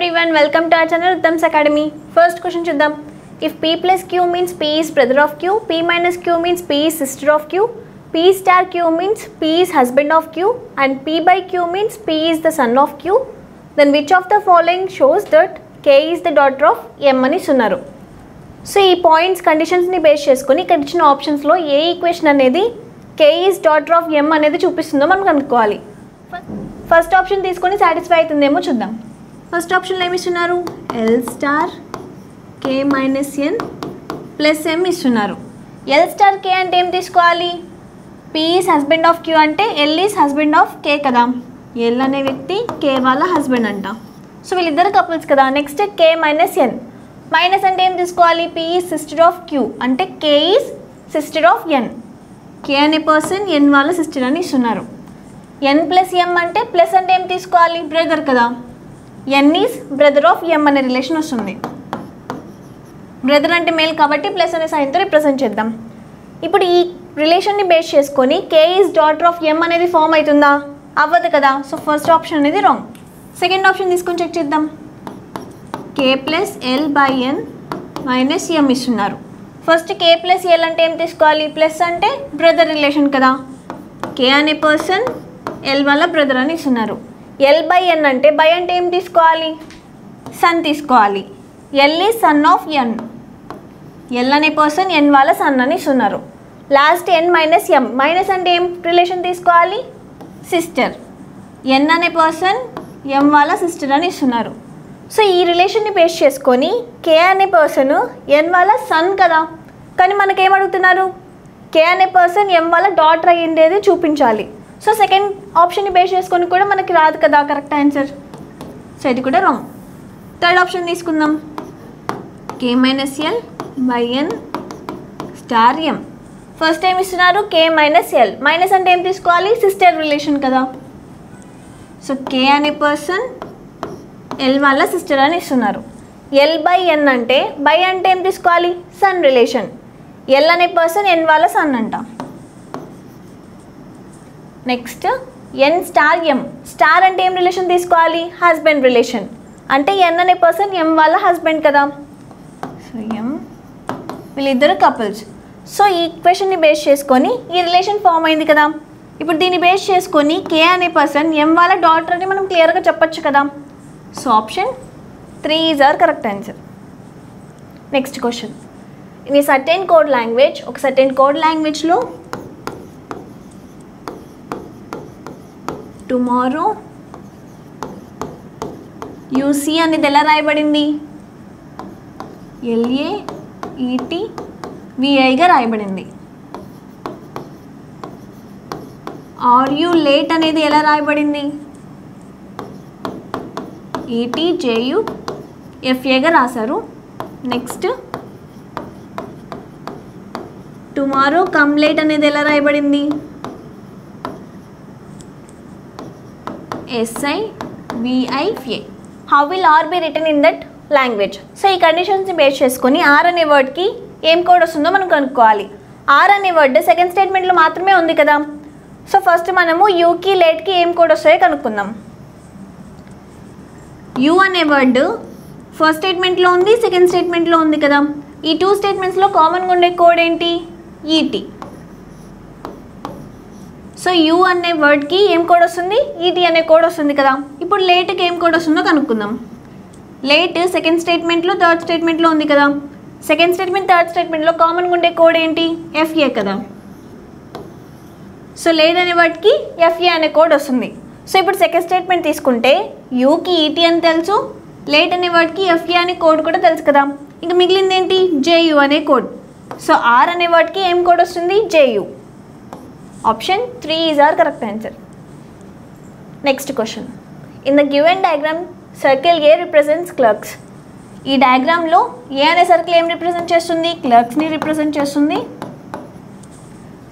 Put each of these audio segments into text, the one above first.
everyone, welcome to our channel Uttam's Academy. First question chuddam. If P plus Q means P is brother of Q, P minus Q means P is sister of Q, P star Q means P is husband of Q, and P by Q means P is the son of Q, then which of the following shows that K is the daughter of M అని ఇస్తున్నారు. So ఈ points కండిషన్స్ని base చేసుకొని ఇక్కడ ఇచ్చిన ఆప్షన్స్లో ఏ equation అనేది K is daughter of M అనేది చూపిస్తుందో మనం కనుక్కోవాలి. ఫస్ట్ ఆప్షన్ తీసుకొని సాటిస్ఫై అవుతుందేమో చూద్దాం. ఫస్ట్ ఆప్షన్లో ఏమి ఇస్తున్నారు? L star K minus N plus M ఇస్తున్నారు. L star K అంటే ఏం తీసుకోవాలి? P is husband of Q అంటే L is husband of K కదా. L అనే వ్యక్తి K వాళ్ళ హస్బెండ్ అంట. సో వీళ్ళిద్దరు కపుల్స్ కదా. Next K minus N. Minus అంటే ఏం తీసుకోవాలి? P is sister of Q అంటే K is sister of N. K అనే పర్సన్ N వాళ్ళ సిస్టర్ అని ఇస్తున్నారు. N ప్లస్ M అంటే ప్లస్ అంటే ఏం తీసుకోవాలి? బ్రదర్ కదా. N is brother of M అనే రిలేషన్ వస్తుంది. బ్రదర్ అంటే మేల్ కాబట్టి ప్లస్ అనే సైన్తో రిప్రజెంట్ చేద్దాం. ఇప్పుడు ఈ రిలేషన్ని బేస్ చేసుకొని K is daughter of M అనేది ఫామ్ అవుతుందా? అవ్వదు కదా. సో ఫస్ట్ ఆప్షన్ అనేది రాంగ్. సెకండ్ ఆప్షన్ తీసుకొని చెక్ చేద్దాం. K plus L by N minus M ఇస్తున్నారు. ఫస్ట్ K ప్లస్ L అంటే ఏం తీసుకోవాలి? ప్లస్ అంటే బ్రదర్ రిలేషన్ కదా. K అనే పర్సన్ L వాళ్ళ బ్రదర్ అని ఇస్తున్నారు. L బై N అంటే బై అంటే ఏం తీసుకోవాలి? సన్ తీసుకోవాలి. L is son of N. L అనే పర్సన్ N వాళ్ళ సన్ అని ఇస్తున్నారు. Last N minus M. Minus అంటే ఏం రిలేషన్ తీసుకోవాలి? సిస్టర్. N అనే పర్సన్ M వాళ్ళ సిస్టర్ అని ఇస్తున్నారు. సో ఈ రిలేషన్ని బేస్ చేసుకొని K అనే పర్సన్ N వాళ్ళ సన్ కదా. కానీ మనకేం అడుగుతున్నారు? K అనే పర్సన్ M వాళ్ళ డాటర్ అయ్యిండేది చూపించాలి. సో సెకండ్ ఆప్షన్ని బేస్ చేసుకొని కూడా మనకి రాదు కదా కరెక్ట్ ఆన్సర్. సో ఇది కూడా రాంగ్. థర్డ్ ఆప్షన్ తీసుకుందాం. K minus L by N star M. First ఏం ఇస్తున్నారు? K minus L. మైనస్ అంటే ఏం తీసుకోవాలి? సిస్టర్ రిలేషన్ కదా. సో K అనే పర్సన్ L వాళ్ళ సిస్టర్ అని ఇస్తున్నారు. L బై N అంటే బై అంటే ఏం తీసుకోవాలి? Son relation. L అనే పర్సన్ N వాళ్ళ సన్ అంట. Next N star M. Star అంటే ఏం రిలేషన్ తీసుకోవాలి? Husband relation. అంటే N అనే పర్సన్ M వాళ్ళ హస్బెండ్ కదా. సో M వీళ్ళిద్దరు కపుల్స్. సో ఈ ఈక్వేషన్ని బేస్ చేసుకొని ఈ రిలేషన్ ఫామ్ అయింది కదా. ఇప్పుడు దీన్ని బేస్ చేసుకొని K అనే పర్సన్ M వాళ్ళ డాటర్ అని మనం క్లియర్గా చెప్పొచ్చు కదా. So option 3 is our correct answer. Next question. In a certain code language, ఒక సర్టెన్ కోడ్ లాంగ్వేజ్లో టుమారో యూసీ అనేది ఎలా రాయబడింది? LAETVIగా రాయబడింది. ఆర్ యూ లేట్ అనేది ఎలా రాయబడింది? ETJUFAగా రాశారు. నెక్స్ట్ టుమారో కమ్ లేట్ అనేది ఎలా రాయబడింది? SIVIFA. How will R be written in that language? So ఈ కండిషన్స్ని బేస్ చేసుకొని ఆర్ అనే వర్డ్కి ఏం కోడ్ వస్తుందో మనం కనుక్కోవాలి. ఆర్ అనే వర్డ్ సెకండ్ స్టేట్మెంట్లో మాత్రమే ఉంది కదా. సో ఫస్ట్ మనము యూకి లేట్కి ఏం కోడ్ వస్తాయో కనుక్కుందాం. యూ అనే వర్డ్ ఫస్ట్ స్టేట్మెంట్లో ఉంది, సెకండ్ స్టేట్మెంట్లో ఉంది కదా. ఈ టూ స్టేట్మెంట్స్లో కామన్గా ఉండే కోడ్ ఏంటి? ఈటీ. సో యూ అనే వర్డ్కి ఏం కోడ్ వస్తుంది? ఈటీ అనే కోడ్ వస్తుంది కదా. ఇప్పుడు లేట్కి ఏం కోడ్ వస్తుందో కనుక్కుందాం. లేట్ సెకండ్ స్టేట్మెంట్లో థర్డ్ స్టేట్మెంట్లో ఉంది కదా. సెకండ్ స్టేట్మెంట్ థర్డ్ స్టేట్మెంట్లో కామన్గా ఉండే కోడ్ ఏంటి? FA కదా. సో లేట్ అనే వర్డ్కి FA అనే కోడ్ వస్తుంది. సో ఇప్పుడు సెకండ్ స్టేట్మెంట్ తీసుకుంటే యూకి ఈటీ అని తెలుసు, లేట్ అనే వర్డ్కి FA అనే కోడ్ కూడా తెలుసు కదా. ఇంకా మిగిలింది ఏంటి? JU అనే కోడ్. సో ఆర్ అనే వర్డ్కి ఏం కోడ్ వస్తుంది? JU. Option 3 is our correct answer. Next question. In the given diagram circle A represents clerks. ఈ డయాగ్రామ్లో A అనే సర్కిల్ ఏం రిప్రజెంట్ చేస్తుంది? క్లర్క్స్ని రిప్రజెంట్ చేస్తుంది.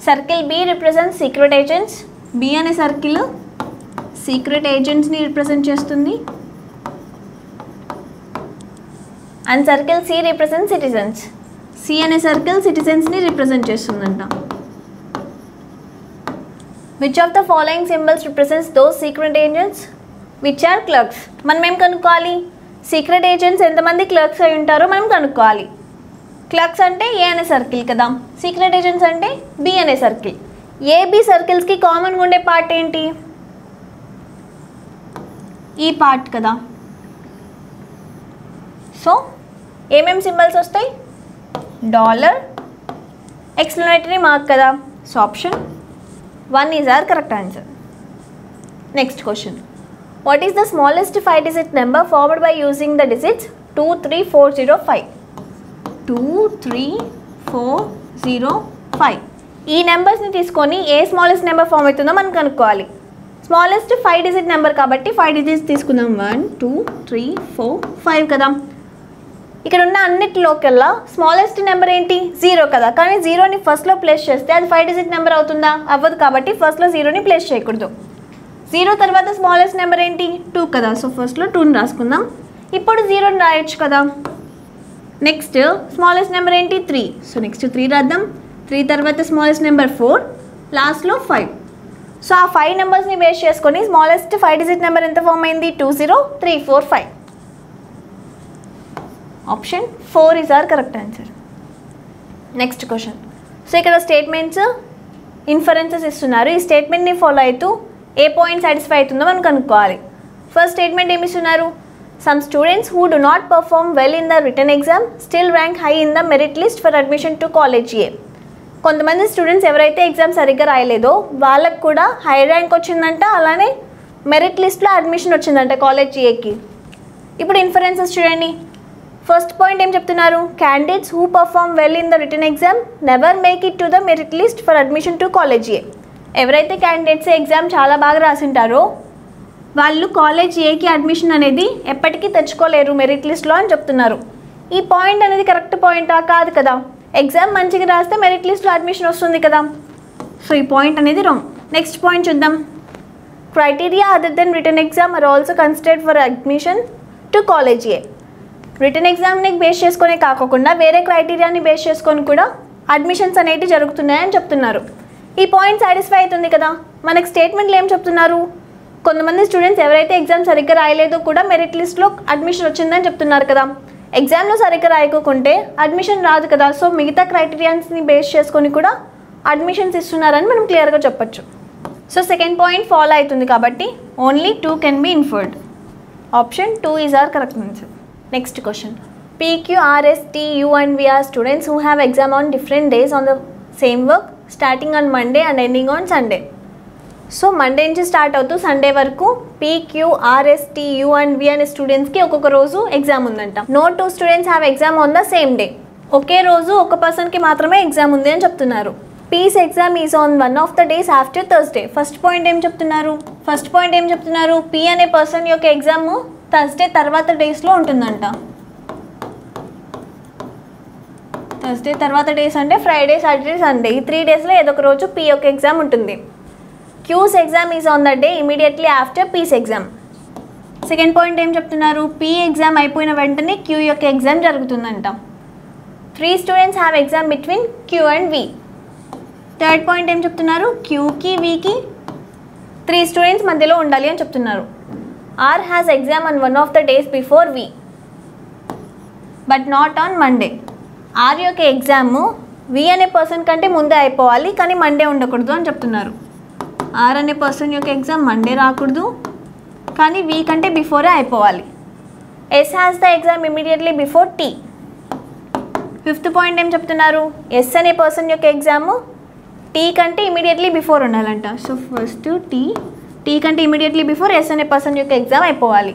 Circle B represents secret agents. B అనే సర్కిల్ సీక్రెట్ ఏజెంట్స్ని రిప్రజెంట్ చేస్తుంది. And circle C represent citizens. C అనే circle సిటిజన్స్ని represent చేస్తుందంట. Which of the following symbols represents those secret agents which are clerks? మనం ఏం కనుక్కోవాలి? Secret agents ఎంతమంది clerks అయి ఉంటారో మనం కనుక్కోవాలి. క్లర్క్స్ అంటే ఏ అనే సర్కిల్ కదా, సీక్రెట్ ఏజెంట్స్ అంటే బి అనే సర్కిల్. ఏబి సర్కిల్స్కి కామన్గా ఉండే పార్ట్ ఏంటి? ఈ పార్ట్ కదా. సో ఏమేమి సింబల్స్ వస్తాయి? డాలర్, ఎక్స్ప్లనేటరీ మార్క్ కదా. So option 1 is our correct answer. Next question. What is the smallest 5 digit number forward by using the digits 2, 3, 4, 0, 5? 2, 3, 4, 0, 5. ఈ నెంబర్స్ని తీసుకొని ఏ స్మాలెస్ట్ నెంబర్ ఫామ్ అవుతుందో మనం కనుక్కోవాలి. స్మాలెస్ట్ 5 digit నెంబర్ కాబట్టి 5 digits తీసుకుందాం. 1, 2, 3, 4, 5 కదా. ఇక్కడ ఉన్న అన్నిటిలోకెల్లా స్మాలెస్ట్ నెంబర్ ఏంటి? 0 కదా. కానీ 0ని ఫస్ట్లో ప్లేస్ చేస్తే అది 5 digit నెంబర్ అవుతుందా? అవ్వదు. కాబట్టి ఫస్ట్లో 0ని ప్లేస్ చేయకూడదు. 0 తర్వాత స్మాలెస్ట్ నెంబర్ ఏంటి? 2 కదా. సో ఫస్ట్లో 2ని రాసుకుందాం. ఇప్పుడు 0ని రాయొచ్చు కదా. నెక్స్ట్ స్మాలెస్ట్ నెంబర్ ఏంటి? 3. సో నెక్స్ట్ 3 రాద్దాం. 3 తర్వాత స్మాలెస్ట్ నెంబర్ 4, లాస్ట్లో 5. సో ఆ 5 నెంబర్స్ని బేస్ చేసుకొని స్మాలెస్ట్ 5 digit నెంబర్ ఎంత ఫామ్ అయింది? 2, 0, 3, 4, 5. Option 4 is our correct answer. Next question. So ఇక్కడ స్టేట్మెంట్స్, ఇన్ఫరెన్సెస్ ఇస్తున్నారు. ఈ స్టేట్మెంట్ని ఫాలో అవుతూ ఏ పాయింట్ సాటిస్ఫై అవుతుందో మనం కనుక్కోవాలి. ఫస్ట్ స్టేట్మెంట్ ఏమి ఇస్తున్నారు? Some students who do not perform well in the written exam still rank high in the merit list for admission to college A. కొంతమంది స్టూడెంట్స్ ఎవరైతే ఎగ్జామ్ సరిగ్గా రాయలేదో వాళ్ళకు కూడా హై ర్యాంక్ వచ్చిందంట, అలానే మెరిట్ లిస్ట్లో అడ్మిషన్ వచ్చిందంట కాలేజ్ ఏకి. ఇప్పుడు ఇన్ఫరెన్సెస్ చూడండి. ఫస్ట్ పాయింట్ ఏం చెప్తున్నారు? Candidates who perform well in the written exam never make it to the merit list for admission to college A. ఎవరైతే క్యాండిడేట్స్ ఎగ్జామ్ చాలా బాగా రాసింటారో వాళ్ళు కాలేజ్ ఏకి అడ్మిషన్ అనేది ఎప్పటికీ తెచ్చుకోలేరు మెరిట్ లిస్ట్లో అని చెప్తున్నారు. ఈ పాయింట్ అనేది కరెక్ట్ పాయింటా? కాదు కదా. ఎగ్జామ్ మంచిగా రాస్తే మెరిట్ లిస్ట్లో అడ్మిషన్ వస్తుంది కదా. సో ఈ పాయింట్ అనేది రాంగ్. నెక్స్ట్ పాయింట్ చూద్దాం. Criteria other than written exam are also considered for admission to college A. Written ఎగ్జామ్ని బేస్ చేసుకునే కాకుండా వేరే క్రైటీరియాని బేస్ చేసుకొని కూడా అడ్మిషన్స్ అనేవి జరుగుతున్నాయని చెప్తున్నారు. ఈ పాయింట్ సాటిస్ఫై అవుతుంది కదా. మనకి స్టేట్మెంట్లు ఏం చెప్తున్నారు? కొంతమంది స్టూడెంట్స్ ఎవరైతే ఎగ్జామ్ సరిగ్గా రాయలేదో కూడా మెరిట్ లిస్ట్లో అడ్మిషన్ వచ్చిందని చెప్తున్నారు కదా. ఎగ్జామ్లో సరిగ్గా రాయకోకుంటే అడ్మిషన్ రాదు కదా. సో మిగతా క్రైటీరియాస్ని బేస్ చేసుకొని కూడా అడ్మిషన్స్ ఇస్తున్నారని మనం క్లియర్గా చెప్పచ్చు. సో సెకండ్ పాయింట్ ఫాలో అవుతుంది కాబట్టి only 2 can be inferred. Option 2 is our correct answer. Next question. P, Q, R, S, T, U and V are students who have exam on different days on the same work starting on Monday and ending on Sunday. So Monday నుంచి start అవుతూ Sunday వరకు P, Q, R, S, T, U and V అనే స్టూడెంట్స్కి ఒక్కొక్క రోజు exam ఉందంట. No 2 students have exam on the same day. ఒకే రోజు ఒక పర్సన్కి మాత్రమే ఎగ్జామ్ ఉంది అని చెప్తున్నారు. P's exam is on one of the days after Thursday. First point ఏం చెప్తున్నారు? P అనే పర్సన్ యొక్క ఎగ్జామ్ థర్స్డే తర్వాత డేస్లో ఉంటుందంట. థర్స్డే తర్వాత డేస్ అంటే ఫ్రైడే, సాటర్డే, సండే. ఈ 3 daysలో ఏదో ఒక రోజు P యొక్క ఎగ్జామ్ ఉంటుంది. Q's exam is on the day immediately after P's exam. Second point ఏం చెప్తున్నారు? P ఎగ్జామ్ అయిపోయిన వెంటనే Q యొక్క ఎగ్జామ్ జరుగుతుందంట. 3 students have exam between Q and V. Third point ఏం చెప్తున్నారు? Qకి Vకి 3 students మధ్యలో ఉండాలి అని చెప్తున్నారు. R has exam on one of the days before V but not on Monday. R యొక్క ఎగ్జామ్ V అనే పర్సన్ కంటే ముందే అయిపోవాలి, కానీ మండే ఉండకూడదు అని చెప్తున్నారు. R అనే పర్సన్ యొక్క ఎగ్జామ్ మండే రాకూడదు, కానీ V కంటే బిఫోరే అయిపోవాలి. S has the exam immediately before T. Fifth point ఏం చెప్తున్నారు? S అనే పర్సన్ యొక్క ఎగ్జామ్ T కంటే ఇమీడియట్లీ బిఫోర్ ఉండాలంట. సో ఫస్ట్ T కంటే ఇమీడియట్లీ బిఫోర్ S అనే పర్సన్ యొక్క ఎగ్జామ్ అయిపోవాలి.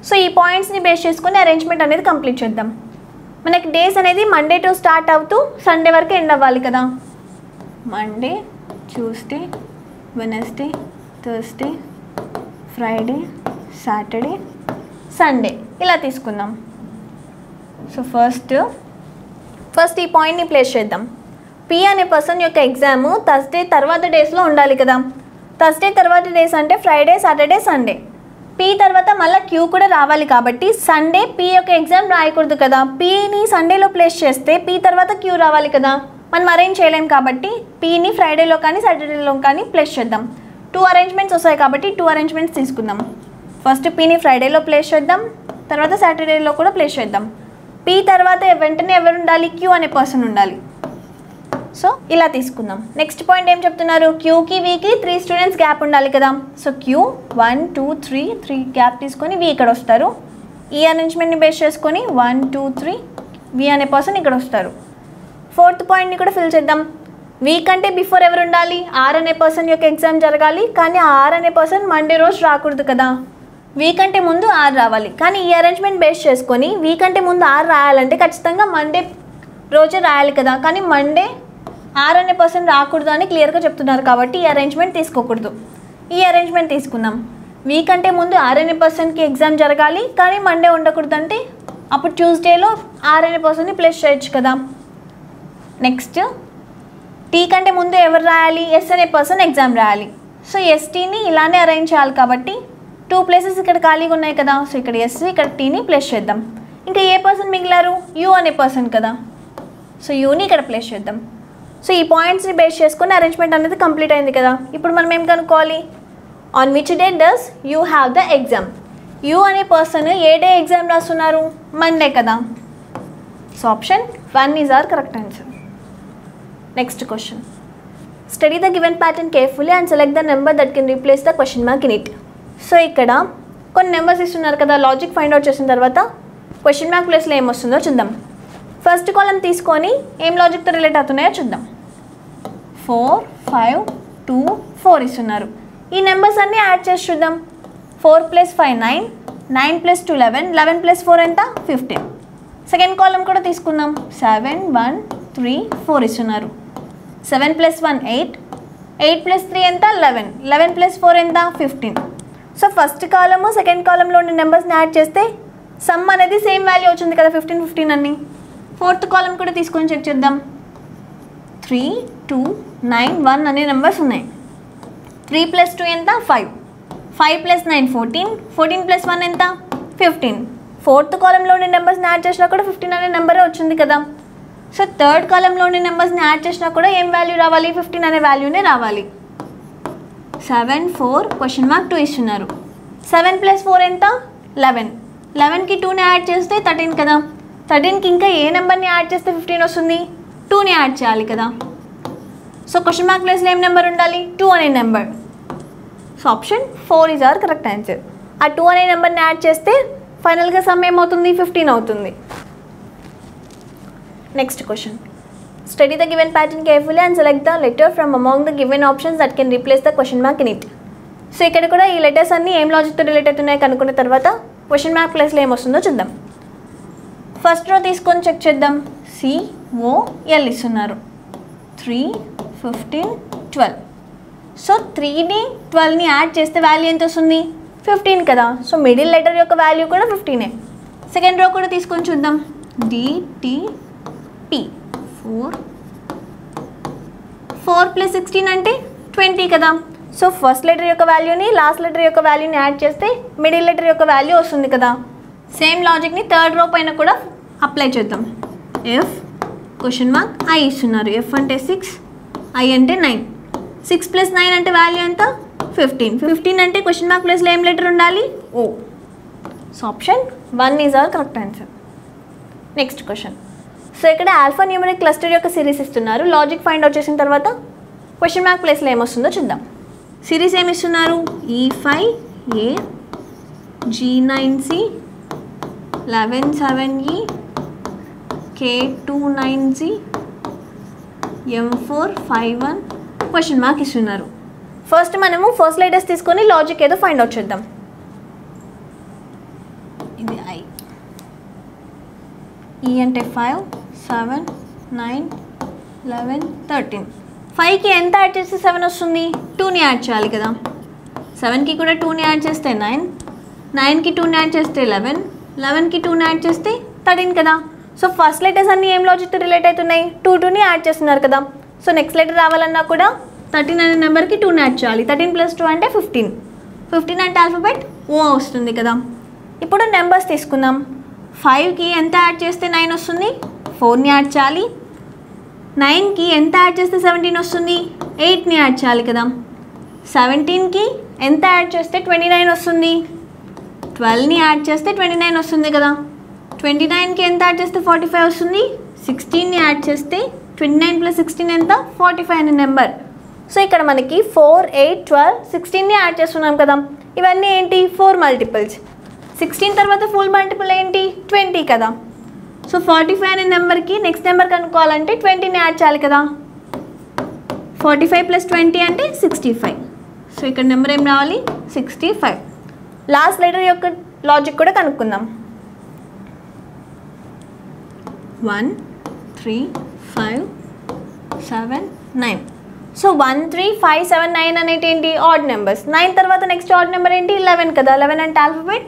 సో ఈ పాయింట్స్ని బేస్ చేసుకుని అరేంజ్మెంట్ అనేది కంప్లీట్ చేద్దాం. మనకి డేస్ అనేది మండే టు స్టార్ట్ అవుతూ సండే వరకు ఎండ్ అవ్వాలి కదా. Monday, Tuesday, Wednesday, Thursday, Friday, Saturday, Sunday ఇలా తీసుకుందాం. సో ఫస్ట్ ఈ పాయింట్ని ప్లేస్ చేద్దాం. P అనే పర్సన్ యొక్క ఎగ్జామ్ థర్స్డే తర్వాత డేస్లో ఉండాలి కదా. థర్స్డే తర్వాత డేస్ అంటే ఫ్రైడే, సాటర్డే, సండే. P తర్వాత మళ్ళీ Q కూడా రావాలి కాబట్టి సండే P యొక్క ఎగ్జామ్ రాయకూడదు కదా. Pని సండేలో ప్లేస్ చేస్తే P తర్వాత Q రావాలి కదా. మనం అరేంజ్ చేయలేం కాబట్టి Pని ఫ్రైడేలో కానీ సాటర్డేలో కానీ ప్లేస్ చేద్దాం. 2 అరేంజ్మెంట్స్ వస్తాయి కాబట్టి 2 అరేంజ్మెంట్స్ తీసుకుందాం. ఫస్ట్ పీని ఫ్రైడేలో ప్లేస్ చేద్దాం, తర్వాత సాటర్డేలో కూడా ప్లేస్ చేద్దాం. పీ తర్వాత వెంటనే ఎవరు ఉండాలి? క్యూ అనే పర్సన్ ఉండాలి. సో ఇలా తీసుకుందాం. నెక్స్ట్ పాయింట్ ఏం చెప్తున్నారు? క్యూకి వీకి 3 స్టూడెంట్స్ గ్యాప్ ఉండాలి కదా. సో క్యూ 1 2 3 గ్యాప్ తీసుకొని వి ఇక్కడ వస్తారు. ఈ అరేంజ్మెంట్ని బేస్ చేసుకొని 1 2 3 వి అనే పర్సన్ ఇక్కడ వస్తారు. ఫోర్త్ పాయింట్ని కూడా ఫిల్ చేద్దాం. వీ కంటే బిఫోర్ ఎవరు ఉండాలి? ఆర్ అనే పర్సన్ యొక్క ఎగ్జామ్ జరగాలి, కానీ ఆర్ అనే పర్సన్ మండే రోజు రాకూడదు కదా. వీ కంటే ముందు ఆర్ రావాలి, కానీ ఈ అరేంజ్మెంట్ బేస్ చేసుకొని వీ కంటే ముందు ఆర్ రాయాలంటే ఖచ్చితంగా మండే రోజే రాయాలి కదా. కానీ మండే ఆర్ అనే పర్సన్ రాకూడదు అని క్లియర్గా చెప్తున్నారు కాబట్టి ఈ అరేంజ్మెంట్ తీసుకోకూడదు. ఈ అరేంజ్మెంట్ తీసుకుందాం. వీ కంటే ముందు ఆర్ అనే పర్సన్కి ఎగ్జామ్ జరగాలి, కానీ మండే ఉండకూడదు అంటే అప్పుడు ట్యూస్డేలో ఆర్ అనే పర్సన్ని ప్లేస్ చేయొచ్చు కదా. నెక్స్ట్ టీ కంటే ముందు ఎవరు రాయాలి? ఎస్ అనే పర్సన్ ఎగ్జామ్ రాయాలి. సో ఎస్టీని ఇలానే అరేంజ్ చేయాలి కాబట్టి 2 ప్లేసెస్ ఇక్కడ ఖాళీగా ఉన్నాయి కదా. సో ఇక్కడ ఎస్, ఇక్కడ టీని ప్లేస్ చేద్దాం. ఇంకా ఏ పర్సన్ మిగిలారు? యూ అనే పర్సన్ కదా. సో యూని ఇక్కడ ప్లేస్ చేద్దాం. సో ఈ పాయింట్స్ని బేస్ చేసుకుని అరేంజ్మెంట్ అనేది కంప్లీట్ అయింది కదా. ఇప్పుడు మనం ఏం కనుక్కోవాలి? On which day does you have the exam? You అనే పర్సన్ ఏ డే ఎగ్జామ్ రాస్తున్నారు? మండే కదా. So option 1 is our correct answer. Next question. Study the given pattern carefully and select the number that can replace the question mark in it. So ఇక్కడ కొన్ని numbers ఇస్తున్నారు కదా. Logic find out చేసిన తర్వాత question mark ప్లేస్లో ఏమొస్తుందో చూద్దాం. First కాలం తీసుకొని ఏం లాజిక్తో రిలేట్ అవుతున్నాయో చూద్దాం. 4 5 2 4 ఇస్తున్నారు. ఈ నెంబర్స్ అన్నీ యాడ్ చేసి చూద్దాం. 4 + 5 9, 9 + 2 11, 11 + 4 ఎంత? 15. సెకండ్ కాలం కూడా తీసుకుందాం. 7 1 3 4 ఇస్తున్నారు. 7 + 1 8, 8 + 3 ఎంత? 11, 11 + 4 ఎంత? 15. సో ఫస్ట్ కాలము సెకండ్ కాలంలో ఉన్న నెంబర్స్ని యాడ్ చేస్తే సమ్ అనేది సేమ్ వాల్యూ వచ్చింది కదా, 15 15 అన్ని. ఫోర్త్ కాలం కూడా తీసుకొని చెక్ చేద్దాం. 3 2 9 1 అనే నెంబర్స్ ఉన్నాయి. 3 + 2 ఎంత? 5, 5 + 9 14, 14 + 1 ఎంత? 15. ఫోర్త్ కాలంలో ఉండే నెంబర్స్ని యాడ్ చేసినా కూడా 15 అనే నెంబరే వచ్చింది కదా. సో థర్డ్ కాలంలో ఉండే నెంబర్స్ని యాడ్ చేసినా కూడా ఏం వాల్యూ రావాలి? 15 అనే వాల్యూనే రావాలి. 7 4 క్వశ్చన్ మార్క్ 2 ఇస్తున్నారు. 7 + 4 ఎంత? 11, 11కి 2ని యాడ్ చేస్తే 13 కదా. 13కి ఇంకా ఏ నెంబర్ని యాడ్ చేస్తే 15 వస్తుంది? 2ని యాడ్ చేయాలి కదా. సో క్వశ్చన్ మార్క్ ప్లేస్లో ఏం నెంబర్ ఉండాలి? 2 అనే నెంబర్. So option 4 is our correct answer. ఆ 2 అనే నెంబర్ని యాడ్ చేస్తే ఫైనల్గా సమ్ ఏమవుతుంది? 15 అవుతుంది. Next question. Study the given pattern carefully and select the letter from among the given options that can replace the question mark in it. So ఇక్కడ కూడా ఈ లెటర్స్ అన్నీ ఏం లాజిక్తో రిలేట్ అవుతున్నాయి కనుక్కున్న తర్వాత క్వశ్చన్ మార్క్ ప్లేస్లో ఏమొస్తుందో చూద్దాం. ఫస్ట్ రో తీసుకొని చెక్ చేద్దాం. COL ఇస్తున్నారు. 3 15 12. సో 3ని 12ని యాడ్ చేస్తే వాల్యూ ఎంత వస్తుంది? 15 కదా. సో మిడిల్ లెటర్ యొక్క వాల్యూ కూడా 15. సెకండ్ రో కూడా తీసుకొని చూద్దాం. DTP 4 + 16 అంటే 20 కదా. సో ఫస్ట్ లెటర్ యొక్క వాల్యూని లాస్ట్ లెటర్ యొక్క వాల్యూని యాడ్ చేస్తే మిడిల్ లెటర్ యొక్క వాల్యూ వస్తుంది కదా. సేమ్ లాజిక్ని థర్డ్ రో పైన కూడా అప్లై చేద్దాం. F క్వశ్చన్ మార్క్ I ఇస్తున్నారు. F అంటే 6, I అంటే 9. 6 + 9 అంటే వాల్యూ ఎంత? 15. 15 అంటే క్వశ్చన్ మార్క్ ప్లేస్లో ఏం లెటర్ ఉండాలి? O. So option 1 is our correct answer. Next question. So ఇక్కడ ఆల్ఫా న్యూమరిక్ క్లస్టర్ యొక్క సిరీస్ ఇస్తున్నారు. లాజిక్ ఫైండ్ అవుట్ చేసిన తర్వాత క్వశ్చన్ మార్క్ ప్లేస్లో ఏమొస్తుందో చూద్దాం. సిరీస్ ఏమి ఇస్తున్నారు? E5A G9C 11 7E K29Z M4 5 1 question mark ఇస్తున్నారు. ఫస్ట్ మనము ఫస్ట్ లెటర్స్ తీసుకొని లాజిక్ ఏదో ఫైండ్ అవుట్ చేద్దాం. ఇది I. E అంటే 5 7 9 11 13. 5కి ఎంత యాడ్ చేస్తే 7 వస్తుంది? 2ని యాడ్ చేయాలి కదా. 7కి కూడా 2ని యాడ్ చేస్తే 9, 9కి 2ని యాడ్ చేస్తే 11, 11కి 2ని యాడ్ చేస్తే 13 కదా. సో ఫస్ట్ లెటర్స్ అన్నీ ఏం లాజిక్తో రిలేట్ అవుతున్నాయి? 2ని యాడ్ చేస్తున్నారు కదా. సో నెక్స్ట్ లెటర్ రావాలన్నా కూడా 13 అనే నెంబర్కి 2ని యాడ్ చేయాలి. 13 + 2 అంటే 15. 15 అంటే ఆల్ఫాబెట్ O వస్తుంది కదా. ఇప్పుడు నెంబర్స్ తీసుకుందాం. 5కి ఎంత యాడ్ చేస్తే 9 వస్తుంది? 4ని యాడ్ చేయాలి. 9కి ఎంత యాడ్ చేస్తే 17 వస్తుంది? 8ని యాడ్ చేయాలి కదా. 17కి ఎంత యాడ్ చేస్తే 29 వస్తుంది? 12ని యాడ్ చేస్తే 29 వస్తుంది కదా. 29కి ఎంత యాడ్ చేస్తే 45 వస్తుంది. 16ని యాడ్ చేస్తే 29 + 16 ఎంత 45 అనే నెంబర్. సో ఇక్కడ మనకి 4, 8, 12, 16ని యాడ్ చేస్తున్నాం కదా. ఇవన్నీ ఏంటి 4 మల్టిపుల్స్. 16 తర్వాత ఫుల్ మల్టిపుల్ ఏంటి 20 కదా. సో 45 అనే నెంబర్కి నెక్స్ట్ నెంబర్ కనుక్కోవాలంటే 20ని యాడ్ చేయాలి కదా. 45 + 20 అంటే 65. సో ఇక్కడ నెంబర్ ఏం రావాలి 65. లాస్ట్ లెటర్ యొక్క లాజిక్ కూడా కనుక్కుందాం. 1, 3, 5, 7, 9. సో 1, 3, 5, 7, 9 అనేటి ఏంటి ఆడ్ నెంబర్స్. 9 తర్వాత నెక్స్ట్ ఆడ్ నెంబర్ ఏంటి 11 కదా. 11 అంటే ఆల్ఫాబెట్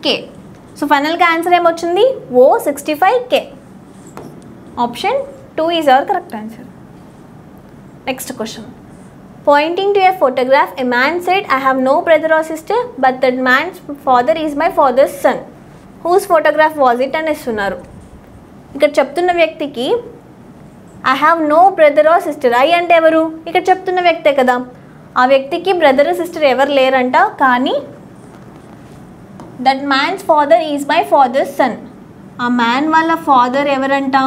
K. సో ఫైనల్గా ఆన్సర్ ఏమొచ్చింది O 65K. Option 2 is our correct answer. Next question. Pointing to a photograph, a man said, I have no brother or sister, but that man's father is my father's son. Whose photograph was it అని ఇస్తున్నారు. ఇక్కడ చెప్తున్న వ్యక్తికి I have no brother or sister. I అంటే ఎవరు ఇక్కడ చెప్తున్న వ్యక్తే కదా. ఆ వ్యక్తికి బ్రదర్ సిస్టర్ ఎవరు లేరంట. కానీ that man's father is my father's son. ఆ మ్యాన్ వాళ్ళ ఫాదర్ ఎవరంట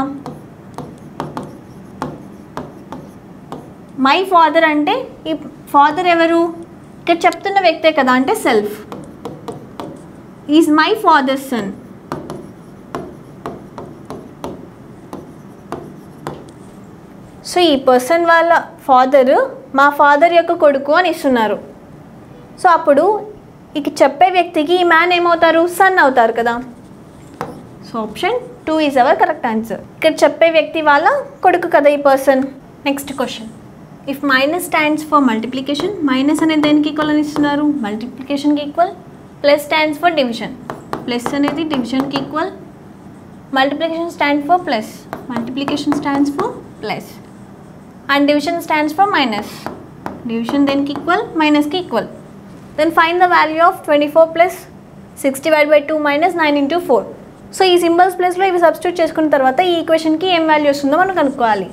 మై ఫాదర్ అంటే ఈ ఫాదర్ ఎవరు ఇక్కడ చెప్తున్న వ్యక్తే కదా. అంటే self is my father's son. So ఈ పర్సన్ వాళ్ళ ఫాదరు మా ఫాదర్ యొక్క కొడుకు అని ఇస్తున్నారు. సో అప్పుడు ఇక చెప్పే వ్యక్తికి ఈ మ్యాన్ ఏమవుతారు సన్ అవుతారు కదా. So option 2 is our correct answer. ఇక్కడ చెప్పే వ్యక్తి వాళ్ళ కొడుకు కదా ఈ person. Next question. If minus stands for multiplication, minus అనేది దేనికి ఈక్వల్ అని ఇస్తున్నారు మల్టిప్లికేషన్కి equal. Plus stands for division, plus అనేది డివిజన్కి equal. Multiplication stand for plus, multiplication stands for plus. And division stands for minus. Division then equal minus ki equal. Then find the value of 24 plus 6 divided by 2 minus 9 into 4. So ఈ symbols ప్లేస్లో ఇవి substitute చేసుకున్న తర్వాత ఈ ఈక్వేషన్కి ఏం value వస్తుందో మనం కనుక్కోవాలి.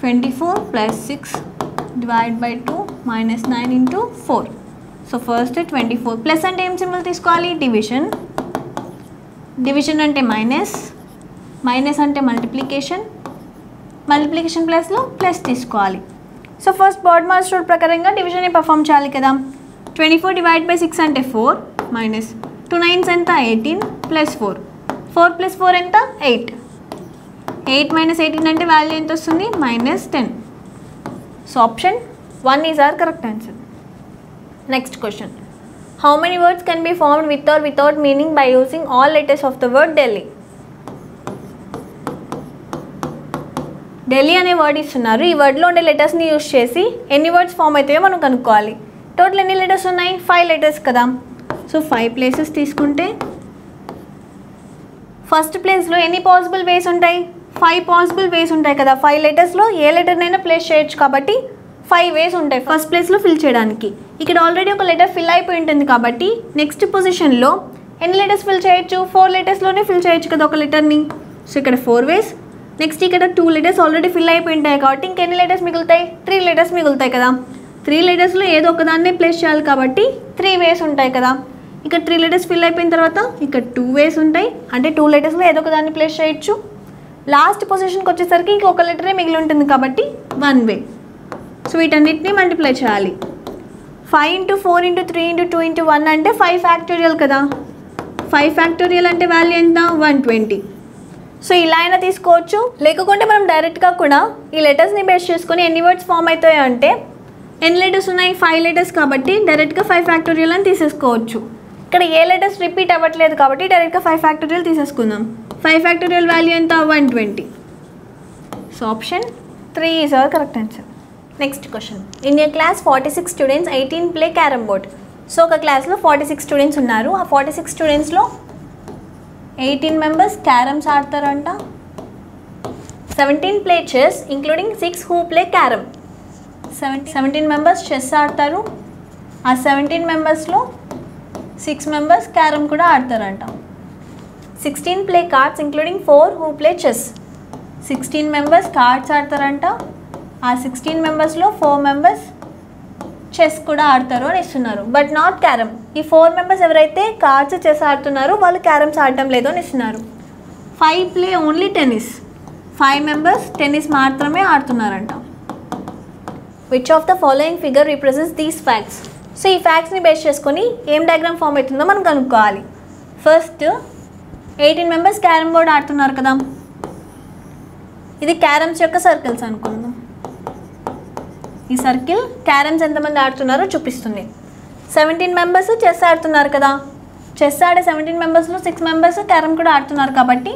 24 plus 6 divided by 2 minus 9 into 4. So first 24 plus అంటే ఏం సింబల్ తీసుకోవాలి డివిజన్. డివిజన్ అంటే మైనస్, మైనస్ అంటే మల్టిప్లికేషన్, మల్టిప్లికేషన్ ప్లస్లో ప్లస్ తీసుకోవాలి. So first board mass rule ప్రకారంగా డివిజన్ని పర్ఫామ్ చేయాలి కదా. 24 డివైడ్ బై 6 అంటే 4 మైనస్ 2 9s ఎంత 18 ప్లస్ 4, 4 ప్లస్ 4 ఎంత 8. 8 మైనస్ 18 అంటే వాల్యూ ఎంత వస్తుంది -10. So option 1 is our correct answer. Next question. How many words can be formed with or without meaning by using all letters of the word Delhi. Delhi అనే word ఇస్తున్నారు. ఈ వర్డ్లో ఉండే లెటర్స్ని use చేసి ఎన్ని వర్డ్స్ ఫామ్ అవుతాయో మనం కనుక్కోవాలి. టోటల్ ఎన్ని లెటర్స్ ఉన్నాయి 5 లెటర్స్ కదా. సో 5 ప్లేసెస్ తీసుకుంటే ఫస్ట్ ప్లేస్లో ఎన్ని పాసిబుల్ వేస్ ఉంటాయి 5 పాసిబుల్ వేస్ ఉంటాయి కదా. 5 లెటర్స్లో ఏ లెటర్నైనా ప్లేస్ చేయొచ్చు కాబట్టి 5 వేస్ ఉంటాయి ఫస్ట్ ప్లేస్లో ఫిల్ చేయడానికి. ఇక్కడ ఆల్రెడీ ఒక లెటర్ ఫిల్ అయిపోయి ఉంటుంది కాబట్టి నెక్స్ట్ పొజిషన్లో ఎన్ని లెటర్స్ ఫిల్ చేయొచ్చు 4 లెటర్స్లోనే ఫిల్ చేయొచ్చు కదా ఒక లెటర్ని. సో ఇక్కడ 4 వేస్. నెక్స్ట్ ఇక్కడ 2 లెటర్స్ ఆల్రెడీ ఫిల్ అయిపోయి ఉంటాయి కాబట్టి ఇంకెన్ని లెటర్స్ మిగులుతాయి 3 లెటర్స్ మిగులుతాయి కదా. 3 లెటర్స్లో ఏదో ఒకదాన్నే ప్లేస్ చేయాలి కాబట్టి 3 వేస్ ఉంటాయి కదా. ఇక్కడ 3 లెటర్స్ ఫిల్ అయిపోయిన తర్వాత ఇక్కడ 2 వేస్ ఉంటాయి. అంటే 2 లెటర్స్లో ఏదో ఒకదాన్ని ప్లేస్ చేయొచ్చు. లాస్ట్ పొజిషన్కి వచ్చేసరికి ఇంకొక లెటరే మిగిలి ఉంటుంది కాబట్టి 1 వే. సో వీటన్నిటిని మల్టిప్లై చేయాలి. 5 × 4 × 3 × 2 × 1 అంటే 5 ఫ్యాక్టోరియల్ కదా. 5 ఫ్యాక్టోరియల్ అంటే వాల్యూ ఎంత 120. సో ఇలా అయినా తీసుకోవచ్చు, లేకుంటే మనం డైరెక్ట్గా కూడా ఈ లెటర్స్ని బేస్ చేసుకొని ఎన్ని వర్డ్స్ ఫామ్ అవుతాయో అంటే ఎన్ని లెటర్స్ ఉన్నాయి 5 లెటర్స్ కాబట్టి డైరెక్ట్గా 5 ఫ్యాక్టోరియల్ అని తీసేసుకోవచ్చు. ఇక్కడ ఏ లెటర్స్ రిపీట్ అవ్వట్లేదు కాబట్టి డైరెక్ట్గా 5 ఫ్యాక్టోరియల్ తీసేసుకుందాం. 5 ఫ్యాక్టోరియల్ వాల్యూ ఎంత 120. So option 3 is our correct answer. Next question. In a class 46 students 18 play carrom board. So ఒక క్లాస్లో 46 స్టూడెంట్స్ ఉన్నారు. ఆ 46 స్టూడెంట్స్లో 18 మెంబర్స్ క్యారమ్స్ ఆడతారంట. 17 play chess including 6 who play carrom. 17 members chess ఆడతారు. ఆ 17 మెంబర్స్లో 6 మెంబర్స్ క్యారమ్ కూడా ఆడతారంట. 16 play cards including 4 who play chess. 16 members cards ఆడతారంట. ఆ 16 మెంబర్స్లో 4 మెంబర్స్ చెస్ కూడా ఆడతారు అని ఇస్తున్నారు. But not carrom. ఈ 4 మెంబర్స్ ఎవరైతే కార్డ్స్ చెస్ ఆడుతున్నారో వాళ్ళు క్యారమ్స్ ఆడటం లేదు అని ఇస్తున్నారు. 5 play only tennis. 5 members tennis మాత్రమే ఆడుతున్నారంట. Which of the following figure represents these facts? So ఈ ఫ్యాక్ట్స్ని బేస్ చేసుకొని ఏం డయాగ్రామ్ ఫామ్ అవుతుందో మనం కనుక్కోవాలి. ఫస్ట్ 18 మెంబర్స్ క్యారమ్ బోర్డ్ ఆడుతున్నారు కదా, ఇది క్యారమ్స్ యొక్క సర్కిల్స్ అనుకుందాం. ఈ సర్కిల్ క్యారమ్స్ ఎంతమంది ఆడుతున్నారో చూపిస్తుంది. 17 మెంబర్స్ చెస్ ఆడుతున్నారు కదా, చెస్ ఆడే 17 మెంబర్స్లో 6 మెంబర్స్ క్యారమ్ కూడా ఆడుతున్నారు కాబట్టి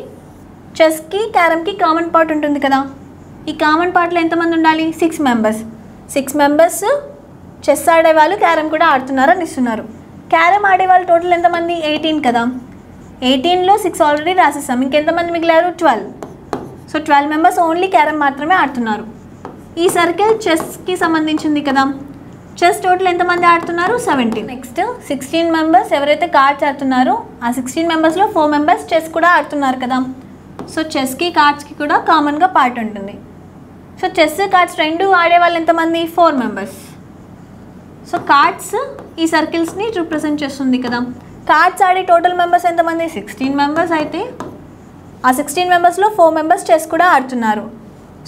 చెస్కి క్యారమ్కి కామన్ పార్ట్ ఉంటుంది కదా. ఈ కామన్ పార్ట్లో ఎంతమంది ఉండాలి? 6 మెంబర్స్. 6 మెంబర్స్ చెస్ ఆడేవాళ్ళు క్యారమ్ కూడా ఆడుతున్నారు అని ఇస్తున్నారు. క్యారమ్ ఆడేవాళ్ళు టోటల్ ఎంతమంది? 18 కదా. 18లో 6 ఆల్రెడీ రాసేస్తాం, ఇంకెంతమంది మిగిలారు? 12. సో 12 మెంబర్స్ ఓన్లీ క్యారమ్ మాత్రమే ఆడుతున్నారు. ఈ సర్కిల్ చెస్కి సంబంధించింది కదా, చెస్ టోటల్ ఎంతమంది ఆడుతున్నారు? 17. నెక్స్ట్ 16 మెంబర్స్ ఎవరైతే కార్డ్స్ ఆడుతున్నారో ఆ 16 మెంబర్స్లో 4 మెంబర్స్ చెస్ కూడా ఆడుతున్నారు కదా. సో చెస్కి కార్డ్స్కి కూడా కామన్గా పార్ట్ ఉంటుంది. సో చెస్ కార్డ్స్ రెండు ఆడేవాళ్ళు ఎంతమంది? 4 మెంబర్స్. సో కార్డ్స్ ఈ సర్కిల్స్ని రిప్రజెంట్ చేస్తుంది కదా. కార్డ్స్ ఆడే టోటల్ మెంబర్స్ ఎంతమంది? 16 మెంబర్స్ అయితే ఆ 16 మెంబర్స్లో 4 మెంబర్స్ చెస్ కూడా ఆడుతున్నారు.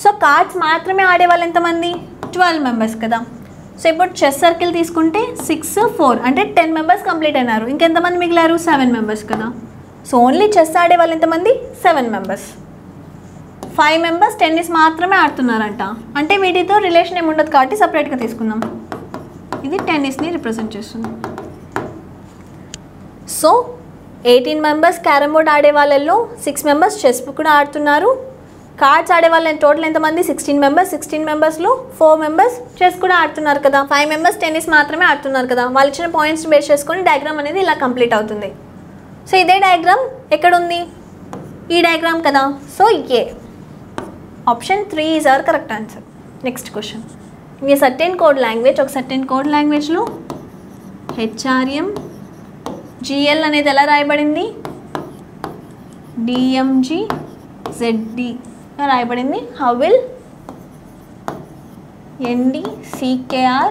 సో కార్డ్స్ మాత్రమే ఆడేవాళ్ళు ఎంతమంది? 12 మెంబర్స్ కదా. సో ఇప్పుడు చెస్ సర్కిల్ తీసుకుంటే 6, 4 అంటే 10 మెంబర్స్ కంప్లీట్ అయినారు. ఇంకెంతమంది మిగిలారు? 7 మెంబర్స్ కదా. సో ఓన్లీ చెస్ ఆడేవాళ్ళు ఎంతమంది? 7 మెంబర్స్. 5 మెంబర్స్ టెన్నిస్ మాత్రమే ఆడుతున్నారంట. అంటే వీటితో రిలేషన్ ఏమి ఉండదు కాబట్టి సపరేట్గా తీసుకుందాం. ఇది టెన్నిస్ని రిప్రజెంట్ చేస్తుంది. సో 18 మెంబర్స్ క్యారమ్ బోర్డ్ ఆడే వాళ్ళల్లో 6 మెంబర్స్ చెస్ కూడా ఆడుతున్నారు. కార్డ్స్ ఆడే వాళ్ళ టోటల్ ఎంతమంది? 16 మెంబర్స్. 16 మెంబర్స్లో 4 మెంబర్స్ చెస్ కూడా ఆడుతున్నారు కదా. 5 మెంబర్స్ టెన్నిస్ మాత్రమే ఆడుతున్నారు కదా. వాళ్ళు ఇచ్చిన పాయింట్స్ బేస్ చేసుకొని డయాగ్రామ్ అనేది ఇలా కంప్లీట్ అవుతుంది. సో ఇదే డయాగ్రామ్ ఎక్కడుంది? ఈ డయాగ్రామ్ కదా. So A option 3 is our correct answer. Next question. ఈ సర్టెన్ కోడ్ లాంగ్వేజ్, ఒక సర్టెన్ కోడ్ లాంగ్వేజ్లో HRM GL అనేది ఎలా రాయబడింది? DMG ZD రాయబడింది. How will NDCKR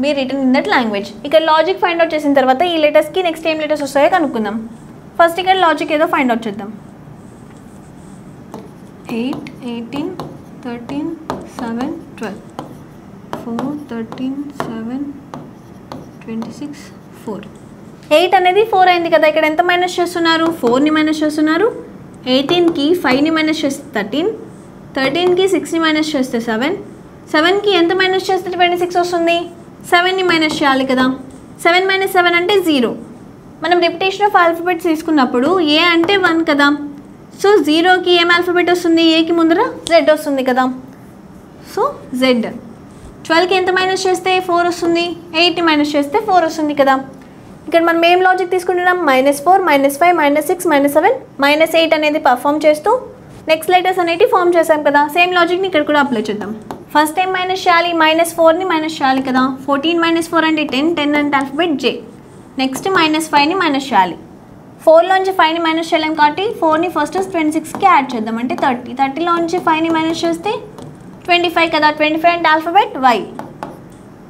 be written in that language? ఇక్కడ లాజిక్ ఫైండ్ అవుట్ చేసిన తర్వాత ఈ లెటర్స్కి నెక్స్ట్ ఏం లెటర్స్ వస్తాయో కనుక్కుందాం. ఫస్ట్ ఇక్కడ లాజిక్ ఏదో ఫైండ్ అవుట్ చేద్దాం. 8, 18, 13, 7, 12, 4, 13, 7, 26, 4. 8 అనేది 4 అయింది కదా. ఇక్కడ ఎంత మైనస్ చేస్తున్నారు? 4ని మైనస్ చేస్తున్నారు. 18కి 5ని మైనస్ చేస్తే 13, 13కి 6ని మైనస్ చేస్తే 7, 7కి ఎంత మైనస్ చేస్తే 26 వస్తుంది? 7ని మైనస్ చేయాలి కదా. 7 మైనస్ 7 అంటే 0. మనం రిపిటేషన్ ఆఫ్ ఆల్ఫాబెట్స్ తీసుకున్నప్పుడు ఏ అంటే 1 కదా. సో 0కి ఏం ఆల్ఫాబెట్ వస్తుంది? ఏకి ముందర Z వస్తుంది కదా. So Z. 12కి ఎంత మైనస్ చేస్తే 4 వస్తుంది? 8ని మైనస్ చేస్తే 4 వస్తుంది కదా. ఇక్కడ మనం ఏం లాజిక్ తీసుకుంటున్నాం? -4, -5, -6, -7, -8 అనేది పర్ఫామ్ చేస్తూ నెక్స్ట్ లెటర్స్ అనేవి ఫామ్ చేసాం కదా. సేమ్ లాజిక్ని ఇక్కడ కూడా అప్లై చేద్దాం. ఫస్ట్ టైం మైనస్ చేయాలి, -4ని మైనస్ చేయాలి కదా. 14 - 4 అంటే 10, 10 అంటే ఆల్ఫాబెట్ J. నెక్స్ట్ -5ని మైనస్ చేయాలి. 4లోంచి 5ని మైనస్ చేయలేం కాబట్టి 4ని ఫస్ట్ 26కి యాడ్ చేద్దాం అంటే 30. 30లోంచి 5ని మైనస్ చేస్తే 25 కదా. 25 అంటే ఆల్ఫాబెట్ Y.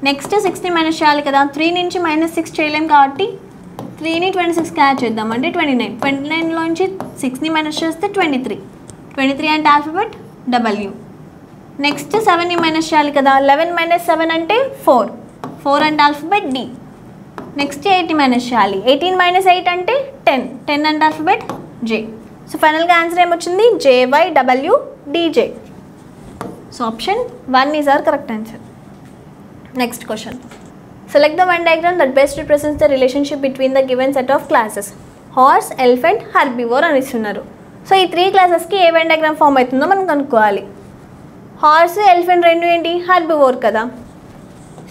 నెక్స్ట్ 6ని మైనస్ చేయాలి కదా. 3 నుంచి -6 చేయలేం కాబట్టి 3ని 26కి యాడ్ చేద్దాం అంటే 29. 29లోంచి 6ని మైనస్ చేస్తే 23. 23 అంటే ఆల్ఫాబెట్ W. నెక్స్ట్ 7ని మైనస్ చేయాలి కదా. 11 - 7 అంటే 4. 4 అంటే ఆల్ఫాబెట్ D. నెక్స్ట్ 8ని మైనస్ చేయాలి. 18 - 8 అంటే 10. 10 అంటే ఆల్ఫాబెట్ J. సో ఫైనల్గా ఆన్సర్ ఏమొచ్చింది? JYWDJ. So option 1 is our correct answer. Next question. Select the Venn diagram that best represents the relationship between the given set of classes. Horse, elephant, herbivore అని ఇస్తున్నారు. So ఈ 3 క్లాసెస్కి ఏ Venn diagram form అవుతుందో మనం కనుక్కోవాలి. Horse, elephant రెండు ఏంటి? Herbivore కదా.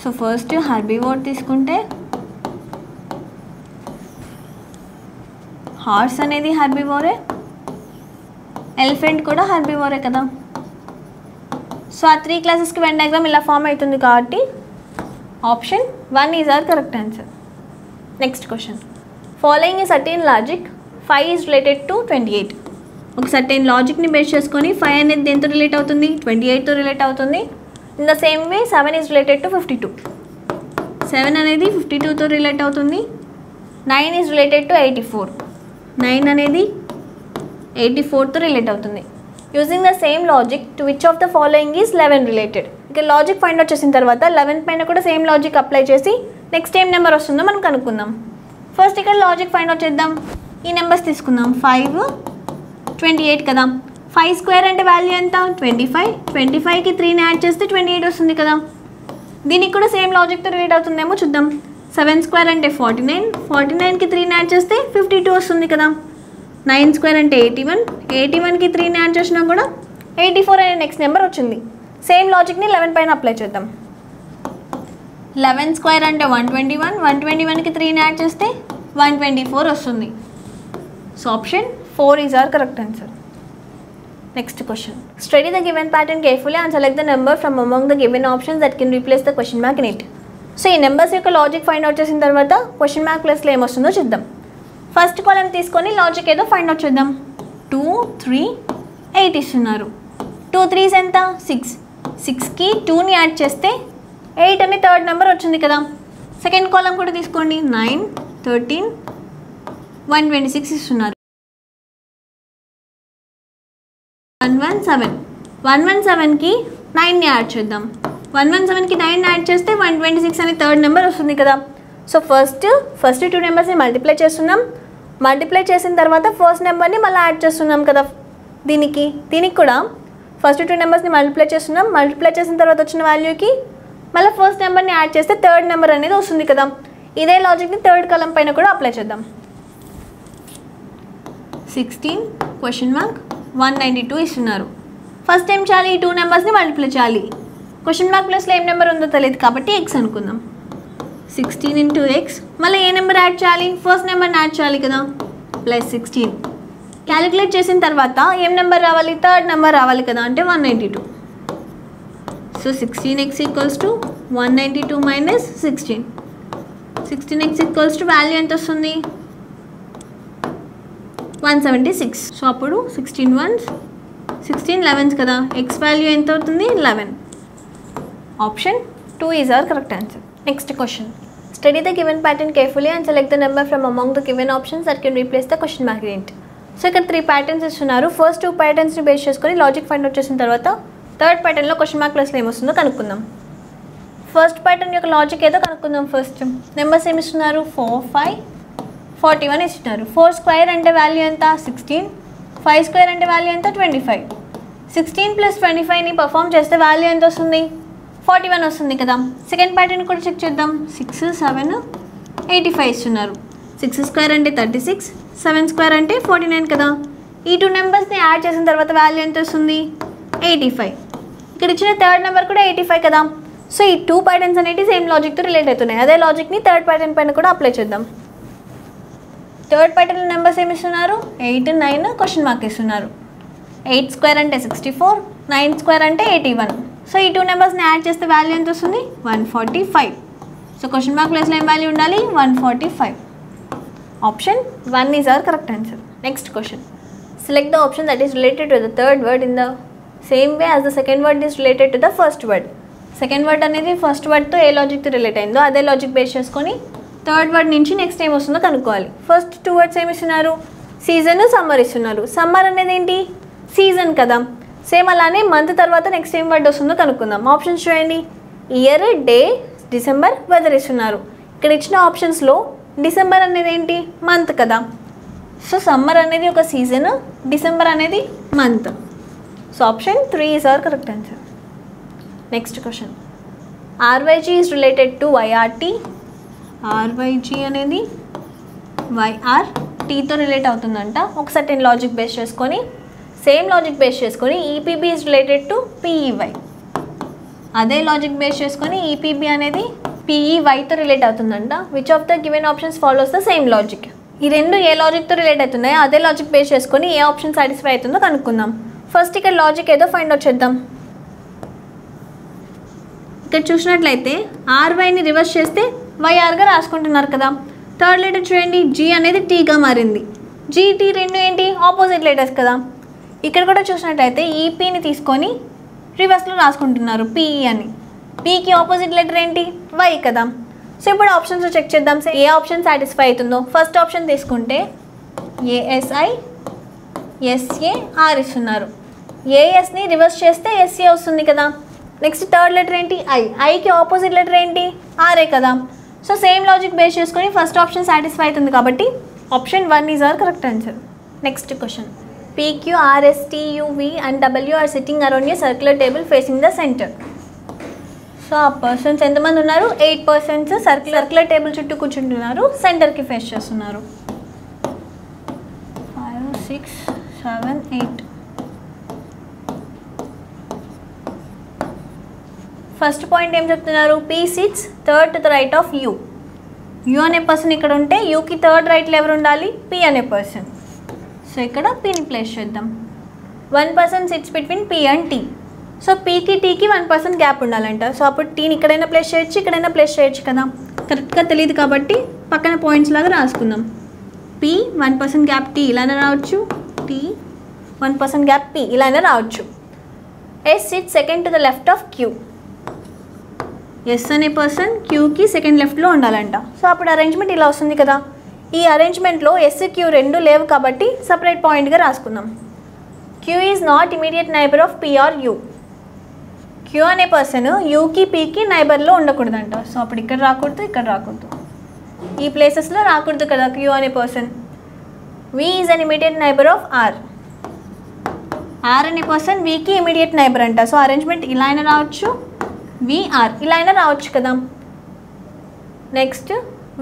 సో ఫస్ట్ హెర్బివోర్ తీసుకుంటే హార్స్ అనేది హెర్బివోరే, ఎలిఫెంట్ కూడా హెర్బివోరే కదా. సో ఆ 3 క్లాసెస్కి వెన్ డయాగ్రామ్ ఇలా ఫామ్ అవుతుంది కాబట్టి option 1 is our correct answer. Next question. Following a certain logic 5 is related to 28. ఒక సర్టెన్ లాజిక్ని బేస్ చేసుకొని 5 అనేది దేంతో రిలేట్ అవుతుంది? 28తో రిలేట్ అవుతుంది. In the same way 7 is related to 52. 7 అనేది 52తో రిలేట్ అవుతుంది. 9 ఈజ్ రిలేటెడ్ టు 84. 9 అనేది 84తో రిలేట్ అవుతుంది. Using the same logic to which of the following is 11 related. ఇక లాజిక్ ఫైండ్ అవుట్ చేసిన తర్వాత 11 పైన కూడా సేమ్ లాజిక్ అప్లై చేసి నెక్స్ట్ ఏం నెంబర్ వస్తుందో మనం కనుక్కుందాం. ఫస్ట్ ఇక్కడ లాజిక్ ఫైండ్ అవుట్ చేద్దాం. ఈ నెంబర్స్ తీసుకుందాం. 5, 28 కదా. 5 స్క్వేర్ అంటే వాల్యూ ఎంత? 25. 25కి 3ని యాడ్ చేస్తే 28 వస్తుంది కదా. దీనికి కూడా సేమ్ లాజిక్తో రిలేట్ అవుతుందేమో చూద్దాం. 7 స్క్వేర్ అంటే 49. 49కి 3ని యాడ్ చేస్తే 52 వస్తుంది కదా. 9 స్క్వేర్ అంటే 81. 81కి 3ని యాడ్ చేసినా కూడా 84 అనే నెక్స్ట్ నెంబర్ వచ్చింది. సేమ్ లాజిక్ని 11 పైన అప్లై చేద్దాం. 11 స్క్వేర్ అంటే 121. 121కి 3ని యాడ్ చేస్తే 124 వస్తుంది. So option 4 is our correct answer. Next question. Study the given pattern carefully and select the number from among the given options that can replace the question mark in it. So ఈ numbers యొక్క logic find out చేసిన తర్వాత question mark ప్లేస్లో ఏమొస్తుందో చూద్దాం. First column తీసుకొని logic ఏదో find out చేద్దాం. 2, 3, 8 ఇస్తున్నారు. 2 3s ఎంత? 6. 6కి 2ని యాడ్ చేస్తే 8 అని థర్డ్ నెంబర్ వచ్చింది కదా. సెకండ్ కాలమ్ కూడా తీసుకోండి. 9, 13, 126 ఇస్తున్నారు. 117. 117కి 9ని యాడ్ చేద్దాం. 117కి 9ని యాడ్ చేస్తే 126 అని థర్డ్ నెంబర్ వస్తుంది కదా. సో ఫస్ట్ 2 నెంబర్స్ని మల్టిప్లై చేస్తున్నాం. మల్టిప్లై చేసిన తర్వాత ఫస్ట్ నెంబర్ని మళ్ళీ యాడ్ చేస్తున్నాం కదా. దీనికి కూడా ఫస్ట్ 2 నెంబర్స్ని మల్టిప్లై చేస్తున్నాం. మల్టిప్లై చేసిన తర్వాత వచ్చిన వాల్యూకి మళ్ళీ ఫస్ట్ నెంబర్ని యాడ్ చేస్తే థర్డ్ నెంబర్ అనేది వస్తుంది కదా. ఇదే లాజిక్ని థర్డ్ కాలమ్ పైన కూడా అప్లై చేద్దాం. 16 క్వశ్చన్ మార్క్ 192 ఇస్తున్నారు. ఫస్ట్ ఏం చేయాలి? ఈ 2 నెంబర్స్ని మల్టిప్లై చేయాలి. క్వశ్చన్ మార్క్ ప్లస్లో ఏం నెంబర్ ఉందో తెలియదు కాబట్టి ఎక్స్ అనుకుందాం. 16 ఇంటూ ఎక్స్. మళ్ళీ ఏ నెంబర్ యాడ్ చేయాలి? ఫస్ట్ నెంబర్ని యాడ్ చేయాలి కదా. ప్లస్ 16. క్యాలిక్యులేట్ చేసిన తర్వాత ఏం నెంబర్ రావాలి? థర్డ్ నెంబర్ రావాలి కదా, అంటే 192. So 16x equals to 192 minus 16. 16x equals to value ఎంత వస్తుంది? 176. సో అప్పుడు 16 1s 16 11s కదా. ఎక్స్ వాల్యూ ఎంత అవుతుంది? 11. Option 2 is our correct answer. Next question. Study the given pattern carefully and select the number from among the given options that can replace the question mark in it. So ఇక్కడ 3 patterns ఇస్తున్నారు. First 2 ప్యాటర్న్స్ని base చేసుకొని logic find out చేసిన తర్వాత third ప్యాటర్న్లో question mark ప్లస్లో ఏమొస్తుందో కనుక్కుందాం. First pattern యొక్క logic ఏదో కనుక్కుందాం. ఫస్ట్ నెంబర్స్ ఏమి ఇస్తున్నారు? 4, 5, 41 ఇస్తున్నారు. 4 స్క్వేర్ అంటే వాల్యూ ఎంత? 16. 5 స్క్వేర్ అంటే వాల్యూ ఎంత? 25. 16 ప్లస్ 25ని పర్ఫామ్ చేస్తే వాల్యూ ఎంత వస్తుంది? 41 వస్తుంది కదా. సెకండ్ ప్యాటర్న్ కూడా చెక్ చేద్దాం. 6, 7, 85 ఇస్తున్నారు. 6 స్క్వేర్ అంటే 36. 7 స్క్వేర్ అంటే 49 కదా. ఈ 2 నెంబర్స్ని యాడ్ చేసిన తర్వాత వాల్యూ ఎంత వస్తుంది? 85. ఇక్కడ ఇచ్చిన థర్డ్ నెంబర్ కూడా 85 కదా. సో ఈ 2 ప్యాటర్న్స్ అనేవి సేమ్ లాజిక్తో రిలేట్ అవుతున్నాయి. అదే లాజిక్ని థర్డ్ ప్యాటర్న్ పైన కూడా అప్లై చేద్దాం. థర్డ్ ప్యాటర్న్ నెంబర్స్ ఏమి ఇస్తున్నారు? 8, 9 క్వశ్చన్ మార్క్ ఇస్తున్నారు. 8 స్క్వేర్ అంటే 64. 9 స్క్వేర్ అంటే 81. సో ఈ 2 నెంబర్స్ని యాడ్ చేస్తే వాల్యూ ఎంత వస్తుంది? 145. సో క్వశ్చన్ మార్క్ ప్లేస్లో ఏం వాల్యూ ఉండాలి? 145. Option 1 is our correct answer. Next question. Select the option that is related to the third word in the same way as the second word is related to the first word. Second word అనేది first వర్డ్తో ఏ లాజిక్తో relate అయిందో అదే logic base చేసుకొని third word నుంచి next ఏం వస్తుందో కనుక్కోవాలి. First 2 words ఏమి ఇస్తున్నారు? సీజన్, సమ్మర్ ఇస్తున్నారు. సమ్మర్ అనేది ఏంటి? సీజన్ కదా. సేమ్ అలానే మంత్ తర్వాత నెక్స్ట్ ఏం వర్డ్ వస్తుందో కనుక్కుందాం. ఆప్షన్స్ చూడండి. ఇయర్, డే, డిసెంబర్, వెదర్ ఇస్తున్నారు. ఇక్కడ ఇచ్చిన ఆప్షన్స్లో డిసెంబర్ అనేది ఏంటి? మంత్ కదా. సో సమ్మర్ అనేది ఒక సీజన్, డిసెంబర్ అనేది month. So option 3 is our correct answer. Next question. RYG is related to YRT. RYG అనేది వైఆర్టీతో రిలేట్ అవుతుందంట. ఒక సర్టెన్ లాజిక్ బేస్ చేసుకొని సేమ్ లాజిక్ బేస్ చేసుకొని EPB is related to PEY. అదే లాజిక్ బేస్ చేసుకొని EPB అనేది పీఈవైతో రిలేట్ అవుతుందంట. Which of the given options follows the same logic. ఈ రెండు ఏ లాజిక్తో రిలేట్ అవుతున్నాయో అదే లాజిక్ బేస్ చేసుకొని ఏ ఆప్షన్ సాటిస్ఫై అవుతుందో కనుక్కుందాం. ఫస్ట్ ఇక్కడ లాజిక్ ఏదో ఫైండ్ అవుట్ చేద్దాం. ఇక్కడ చూసినట్లయితే ఆర్వైని రివర్స్ చేస్తే వైఆర్గా రాసుకుంటున్నారు కదా. థర్డ్ లెటర్ చూడండి, జీ అనేది టీగా మారింది. జీటీ రెండు ఏంటి? ఆపోజిట్ లెటర్స్ కదా. ఇక్కడ కూడా చూసినట్లయితే ఈపీని తీసుకొని రివర్స్లో రాసుకుంటున్నారు పీఈ అని. పీకి ఆపోజిట్ లెటర్ ఏంటి? వై కదా. సో ఇప్పుడు ఆప్షన్స్ చెక్ చేద్దాం. సో ఏ ఆప్షన్ సాటిస్ఫై అవుతుందో. ఫస్ట్ ఆప్షన్ తీసుకుంటే ఏఎస్ఐ ఎస్ఏ ఆర్ ఇస్తున్నారు. ఏఎస్ని రివర్స్ చేస్తే ఎస్ఏ వస్తుంది కదా. నెక్స్ట్ థర్డ్ లెటర్ ఏంటి ఐ. ఐకి ఆపోజిట్ లెటర్ ఏంటి ఆర్ఏ కదా. సో సేమ్ లాజిక్ బేస్ చేసుకొని ఫస్ట్ ఆప్షన్ సాటిస్ఫై అవుతుంది కాబట్టి option 1 is our correct answer. Next question. PQ, RS, T, U, V and W are sitting around a circular table facing the center. So ఆ persons ఎంతమంది ఉన్నారు? 8 persons circular table చుట్టూ కూర్చుంటున్నారు, సెంటర్కి face చేస్తున్నారు. 5 6 7 8. First point ఏం చెప్తున్నారు? P sits third to the right of U. U అనే పర్సన్ ఇక్కడ ఉంటే యూకి థర్డ్ రైట్లో ఎవరు ఉండాలి? P అనే పర్సన్. సో ఇక్కడ Pని ప్లేస్ చేద్దాం. 1 person sits between P and T. So Pకి Tకి 1 పర్సన్ గ్యాప్ ఉండాలంట. సో అప్పుడు Tని ఇక్కడైనా ప్లేస్ చేయొచ్చు, ఇక్కడైనా ప్లేస్ చేయొచ్చు కదా. కరెక్ట్గా తెలియదు కాబట్టి పక్కన పాయింట్స్ లాగా రాసుకుందాం. P 1 పర్సన్ గ్యాప్ T ఇలానే రావచ్చు, T 1 పర్సన్ గ్యాప్ P ఇలానే రావచ్చు. S sits second to the left of Q. S అనే పర్సన్ క్యూకి సెకండ్ లెఫ్ట్లో ఉండాలంట. సో అప్పుడు అరేంజ్మెంట్ ఇలా వస్తుంది కదా. ఈ అరేంజ్మెంట్లో ఎస్ క్యూ రెండు లేవు కాబట్టి సపరేట్ పాయింట్గా రాసుకుందాం. Q is not immediate neighbour of P or U. Q అనే పర్సన్ యూకి పీకి నైబర్లో ఉండకూడదంట. సో అప్పుడు ఇక్కడ రాకూడదు, ఇక్కడ రాకూడదు, ఈ ప్లేసెస్లో రాకూడదు కదా క్యూ అనే person. V is an immediate neighbour of R. R అనే పర్సన్ వీకి ఇమీడియట్ నైబర్ అంట. సో అరేంజ్మెంట్ ఇలా అయినా రావచ్చు, విఆర్ ఇలా అయినా రావచ్చు కదా. Next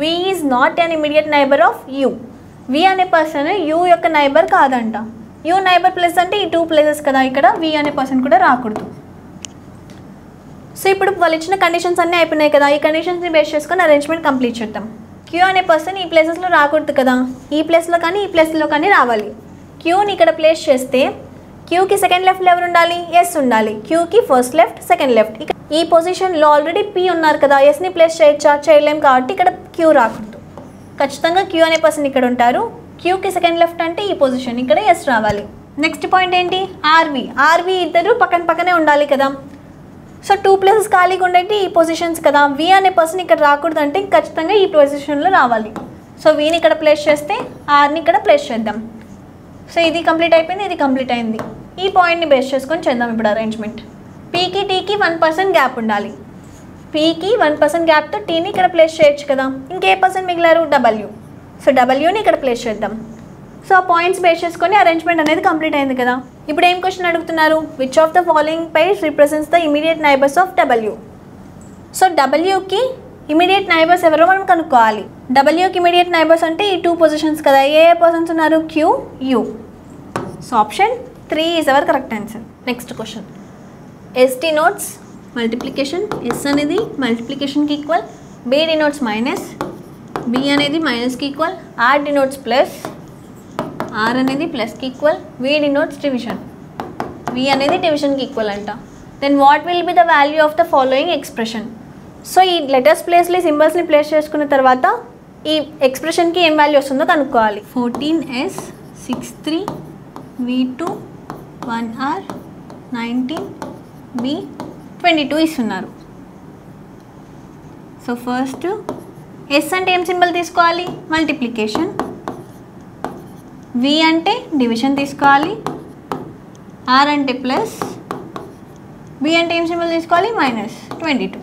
V is not an immediate neighbour of U. V అనే పర్సన్ యూ యొక్క నైబర్ కాదంట. యూ నైబర్ ప్లేస్ అంటే ఈ 2 ప్లేసెస్ కదా, ఇక్కడ వి అనే పర్సన్ కూడా రాకూడదు. సో ఇప్పుడు వాళ్ళు ఇచ్చిన కండిషన్స్ అన్నీ అయిపోయినాయి కదా. ఈ కండిషన్స్ని బేస్ చేసుకొని అరేంజ్మెంట్ కంప్లీట్ చేద్దాం. క్యూ అనే పర్సన్ ఈ ప్లేసెస్లో రాకూడదు కదా, ఈ ప్లేస్లో కానీ ఈ ప్లేస్లో కానీ రావాలి. క్యూని ఇక్కడ ప్లేస్ చేస్తే క్యూకి సెకండ్ లెఫ్ట్లో ఎవరు ఉండాలి? ఎస్ ఉండాలి. క్యూకి ఫస్ట్ లెఫ్ట్, సెకండ్ లెఫ్ట్. ఈ పొజిషన్లో ఆల్రెడీ పీ ఉన్నారు కదా, ఎస్ని ప్లేస్ చేయొచ్చా? చేయలేం కాబట్టి ఇక్కడ క్యూ రాకూడదు. ఖచ్చితంగా క్యూ అనే పర్సన్ ఇక్కడ ఉంటారు. క్యూకి సెకండ్ లెఫ్ట్ అంటే ఈ పొజిషన్, ఇక్కడ ఎస్ రావాలి. నెక్స్ట్ పాయింట్ ఏంటి? ఆర్వి. ఆర్వి ఇద్దరు పక్కన పక్కనే ఉండాలి కదా. సో 2 ప్లేసెస్ ఖాళీగా ఉండేవి ఈ పొజిషన్స్ కదా. వి అనే పర్సన్ ఇక్కడ రాకూడదు అంటే ఖచ్చితంగా ఈ పొజిషన్లో రావాలి. సో వీని ఇక్కడ ప్లేస్ చేస్తే ఆర్ని ఇక్కడ ప్లేస్ చేద్దాం. సో ఇది కంప్లీట్ అయిపోయింది, ఇది కంప్లీట్ అయింది. ఈ పాయింట్ని బేస్ చేసుకొని చేద్దాం ఇప్పుడు అరేంజ్మెంట్. పీకి టీకి 1 పర్సన్ గ్యాప్ ఉండాలి. పీకి 1 పర్సన్ గ్యాప్తో టీని ఇక్కడ ప్లేస్ చేయొచ్చు కదా. ఇంకే పర్సన్ మిగిలారు? డబ్ల్యూ. సో డబ్ల్యూని ఇక్కడ ప్లేస్ చేద్దాం. సో ఆ పాయింట్స్ బేస్ చేసుకొని అరేంజ్మెంట్ అనేది కంప్లీట్ అయింది కదా. ఇప్పుడు ఏం క్వశ్చన్ అడుగుతున్నారు? Which of the following pairs represents the immediate neighbours of W. So డబ్ల్యూకి ఇమీడియట్ నైబర్స్ ఎవరో మనం కనుక్కోవాలి. డబ్ల్యూకి ఇమీడియట్ నైబర్స్ అంటే ఈ 2 పొజిషన్స్ కదా. ఏ పర్సన్స్ ఉన్నారు? Q, U. So option 3 is our correct answer. Next question. S denotes multiplication. S అనేది మల్టిప్లికేషన్కి equal. B denotes minus. B అనేది మైనస్కి equal. R denotes plus. R అనేది ప్లస్కి equal. V denotes division. V అనేది డివిజన్కి ఈక్వల్ అంట. Then what will be the value of the following expression. So ఈ లెటర్స్ ప్లేస్లో సింబల్స్ని ప్లేస్ చేసుకున్న తర్వాత ఈ ఎక్స్ప్రెషన్కి ఏం వాల్యూ వస్తుందో కనుక్కోవాలి. 14s 63 v2 1r 19 b 22 ఇస్తున్నారు. సో ఫస్ట్ ఎస్ అంటే ఏం సింబల్ తీసుకోవాలి? మల్టిప్లికేషన్. వి అంటే డివిజన్ తీసుకోవాలి. ఆర్ అంటే ప్లస్. బి అంటే ఏం సింబల్ తీసుకోవాలి? మైనస్ 22.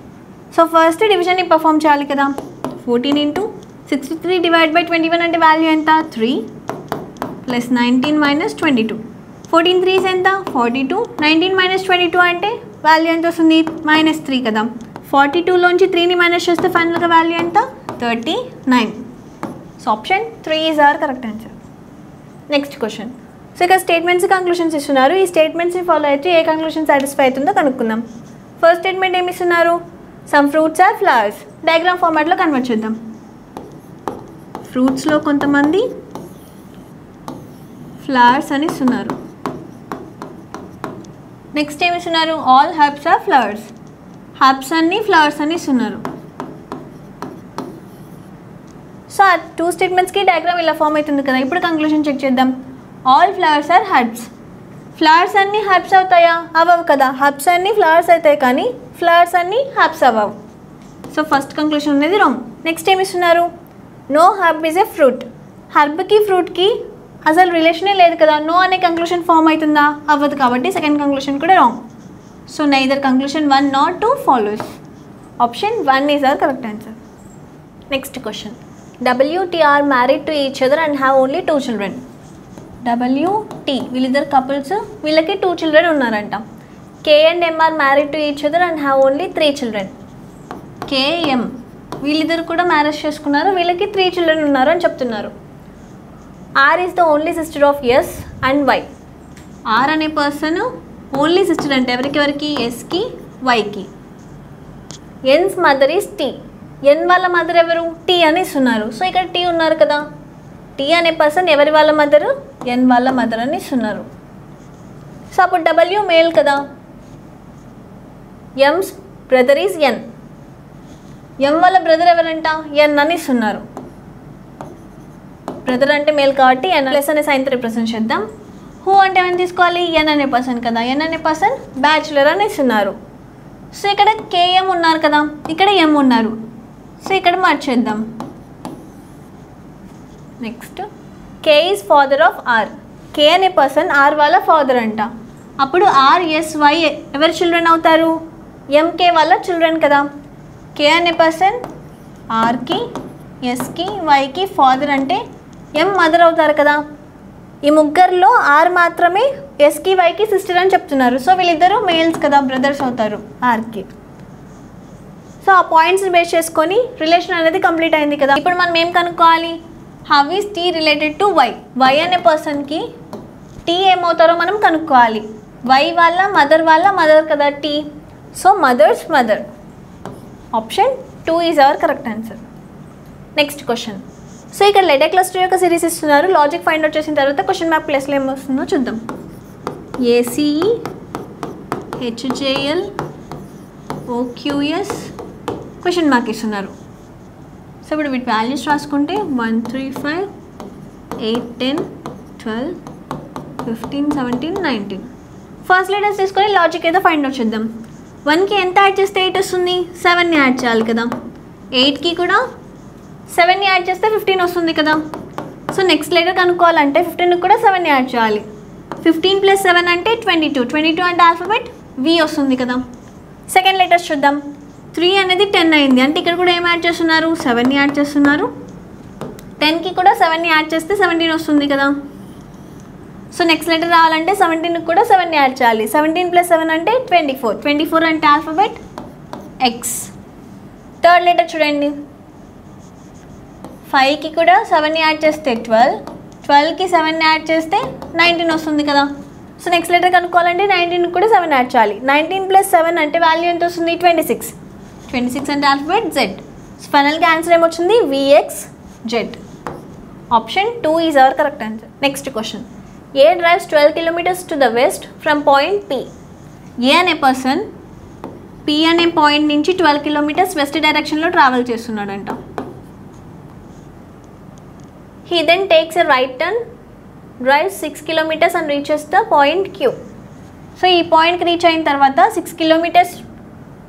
సో ఫస్ట్ డివిజన్ని పర్ఫామ్ చేయాలి కదా. 14 ఇంటూ 63 డివైడ్ బై 21 అంటే వాల్యూ ఎంత? 3 ప్లస్ 19 మైనస్ 22. 14 3 ఎంత? 42. 19 మైనస్ 22 అంటే వాల్యూ ఎంత వస్తుంది? -3 కదా. 42లోంచి 3ని మైనస్ చేస్తే ఫైనల్గా వాల్యూ ఎంత? 39. So option 3 is our correct answer. Next question. So ఇక్కడ స్టేట్మెంట్స్ కంక్లూషన్స్ ఇస్తున్నారు. ఈ స్టేట్మెంట్స్ని ఫాలో అయితే ఏ కంక్లూషన్ సాటిస్ఫై అవుతుందో కనుక్కుందాం. ఫస్ట్ స్టేట్మెంట్ ఏమి ఇస్తున్నారు? Some fruits are flowers. Diagram ఫార్మాట్లో కన్వర్ట్ చేద్దాం. ఫ్రూట్స్లో కొంతమంది, ఫ్లవర్స్ అని ఇస్తున్నారు. నెక్స్ట్ ఏమి ఇస్తున్నారు? All herbs are flowers. Herbs అన్ని ఫ్లవర్స్ అని ఇస్తున్నారు. సో ఆ 2 స్టేట్మెంట్స్కి డయాగ్రామ్ ఇలా ఫామ్ అవుతుంది కదా. ఇప్పుడు కంక్లూషన్ చెక్ చేద్దాం. All flowers are herbs. Flowers అన్నీ హర్బ్స్ అవుతాయా? అవ్వవు కదా. హర్బ్స్ అన్నీ ఫ్లవర్స్ అవుతాయి కానీ ఫ్లవర్స్ అన్నీ హర్బ్స్ అవ్వవు. సో సో ఫస్ట్ కంక్లూషన్ అనేది రాంగ్. నెక్స్ట్ ఏమి ఇస్తున్నారు, no herb is a fruit. హర్బ్కి ఫ్రూట్కి అసలు రిలేషనే లేదు కదా, నో అనే కంక్లూషన్ ఫామ్ అవుతుందా, అవ్వదు. కాబట్టి సెకండ్ కంక్లూషన్ కూడా wrong. So neither conclusion 1 nor 2 follows. Option 1 is our correct answer. Next question. W, T are married to each other and have only 2 children. W, T వీళ్ళిద్దరు couples, వీళ్ళకి 2 children ఉన్నారంట. K and M are married to each other and have only 3 children. K, M వీళ్ళిద్దరు కూడా marriage చేసుకున్నారు, వీళ్ళకి 3 children ఉన్నారు అని చెప్తున్నారు. R is the only sister of S and Y. R అనే పర్సన్ ఓన్లీ సిస్టర్ అంటే ఎవరికి, ఎస్కి వైకి. ఎన్స్ మదర్ ఈజ్ టీ. ఎన్ వాళ్ళ మదర్ ఎవరు, టీ అని ఇస్తున్నారు. సో ఇక్కడ టీ ఉన్నారు కదా, టీ అనే పర్సన్ ఎవరి వాళ్ళ మదరు, ఎన్ వాళ్ళ మదర్ అని ఇస్తున్నారు. సో అప్పుడు డబ్ల్యూ మేల్ కదా, ఎమ్స్ బ్రదర్ ఈజ్ ఎన్. ఎం వాళ్ళ బ్రదర్ ఎవరంట, ఎన్ అని ఇస్తున్నారు. బ్రదర్ అంటే మేల్ కాబట్టి ఎన్ ప్లస్ అనే సైన్తో రిప్రజెంట్ చేద్దాం. హూ అంటే ఏమైనా తీసుకోవాలి, ఎన్ అనే పర్సన్ కదా, ఎన్ అనే పర్సన్ బ్యాచులర్ అని ఇస్తున్నారు. సో ఇక్కడ కేఎం ఉన్నారు కదా, ఇక్కడ ఎం ఉన్నారు. సో ఇక్కడ మార్చేద్దాం. Next K is father of R. K అనే పర్సన్ ఆర్ వాళ్ళ ఫాదర్ అంట. అప్పుడు ఆర్ ఎస్ వై ఎవరి చిల్డ్రన్ అవుతారు, ఎంకే వాళ్ళ చిల్డ్రన్ కదా. కే అనే పర్సన్ ఆర్కి, ఎస్కి, వైకి ఫాదర్ అంటే ఎం మదర్ అవుతారు కదా. ఈ ముగ్గురులో ఆర్ మాత్రమే ఎస్కి వైకి సిస్టర్ అని చెప్తున్నారు. సో వీళ్ళిద్దరూ మేల్స్ కదా, బ్రదర్స్ అవుతారు ఆర్కి. సో ఆ పాయింట్స్ని బేస్ చేసుకొని రిలేషన్ అనేది కంప్లీట్ అయింది కదా. ఇప్పుడు మనం ఏం కనుక్కోవాలి, how is T related to Y. Y అనే పర్సన్కి టీ ఏమవుతారో మనం కనుక్కోవాలి. వై వాళ్ళ మదర్ కదా T. So mother's mother. Option 2 is our correct answer. Next question. So ఇక్కడ లెడే క్లస్టర్ యొక్క సిరీస్ ఇస్తున్నారు. లాజిక్ ఫైండ్ అవుట్ చేసిన తర్వాత క్వశ్చన్ మార్క్ ప్లేస్లో ఏమొస్తుందో చూద్దాం. ACE, HJL, OQS question mark ఇస్తున్నారు. సో ఇప్పుడు వీటి వాల్యూస్ రాసుకుంటే 1 3 5 8 10 12 15 17 19. ఫస్ట్ లెటర్స్ తీసుకొని లాజిక్ ఏదో ఫైండ్ అవుట్ చేద్దాం. 1కి ఎంత యాడ్ చేస్తే 8 వస్తుంది, 7ని యాడ్ చేయాలి కదా. 8కి కూడా 7ని యాడ్ చేస్తే 15 వస్తుంది కదా. సో నెక్స్ట్ లెటర్ కనుక్కోవాలంటే 15కి కూడా 7ని యాడ్ చేయాలి. 15 + 7 అంటే 22. 22 అంటే ఆల్ఫాబెట్ వి వస్తుంది కదా. సెకండ్ లెటర్స్ చూద్దాం. 3 అనేది 10 అయింది అంటే ఇక్కడ కూడా ఏం యాడ్ చేస్తున్నారు, 7ని యాడ్ చేస్తున్నారు. 10కి కూడా 7ని యాడ్ చేస్తే 17 వస్తుంది కదా. సో నెక్స్ట్ లెటర్ రావాలంటే 17కి కూడా 7ని యాడ్ చేయాలి. 17 + 7 అంటే 24. 24 అంటే ఆల్ఫాబెట్ ఎక్స్. థర్డ్ లెటర్ చూడండి. 5కి కూడా 7ని యాడ్ చేస్తే 12. 12కి 7ని యాడ్ చేస్తే 19 వస్తుంది కదా. సో నెక్స్ట్ లెటర్ కనుక్కోవాలంటే 19కి కూడా 7 యాడ్ చేయాలి. 19 + 7 అంటే వాల్యూ ఎంత వస్తుంది, 26. 26 అంటే ఆల్ఫాబెట్ జెడ్. సో ఫైనల్గా ఆన్సర్ ఏమొచ్చింది, V X Z. Option 2 is our correct answer. Next question. A drives 12 kilometers to the west from point P. A అనే పర్సన్ పి అనే పాయింట్ నుంచి 12 kilometers వెస్ట్ డైరెక్షన్లో ట్రావెల్ చేస్తున్నాడంట. He then takes a right turn, drives 6 kilometers and reaches the point Q. So ఈ పాయింట్కి reach అయిన తర్వాత 6 kilometers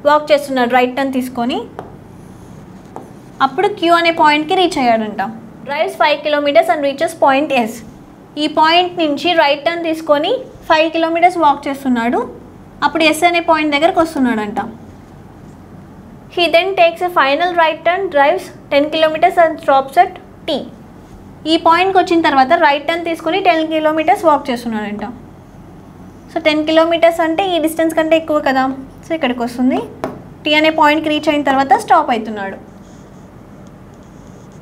walk చేస్తున్నాడు రైట్ టర్న్ తీసుకొని. అప్పుడు Q అనే పాయింట్కి రీచ్ అయ్యాడంట. Drives 5 kilometers and reaches point S. ఈ పాయింట్ నుంచి రైట్ టర్న్ తీసుకొని 5 kilometers వాక్ చేస్తున్నాడు. అప్పుడు ఎస్ అనే పాయింట్ దగ్గరకు వస్తున్నాడంట. He then takes a final right turn, drives 10 kilometers and stops at T. ఈ పాయింట్కి వచ్చిన తర్వాత రైట్ టర్న్ తీసుకొని 10 kilometers వాక్ చేస్తున్నాడంట. సో 10 kilometers అంటే ఈ డిస్టెన్స్ కంటే ఎక్కువ కదా. సో ఇక్కడికి వస్తుంది. టీ అనే పాయింట్కి రీచ్ అయిన తర్వాత స్టాప్ అవుతున్నాడు.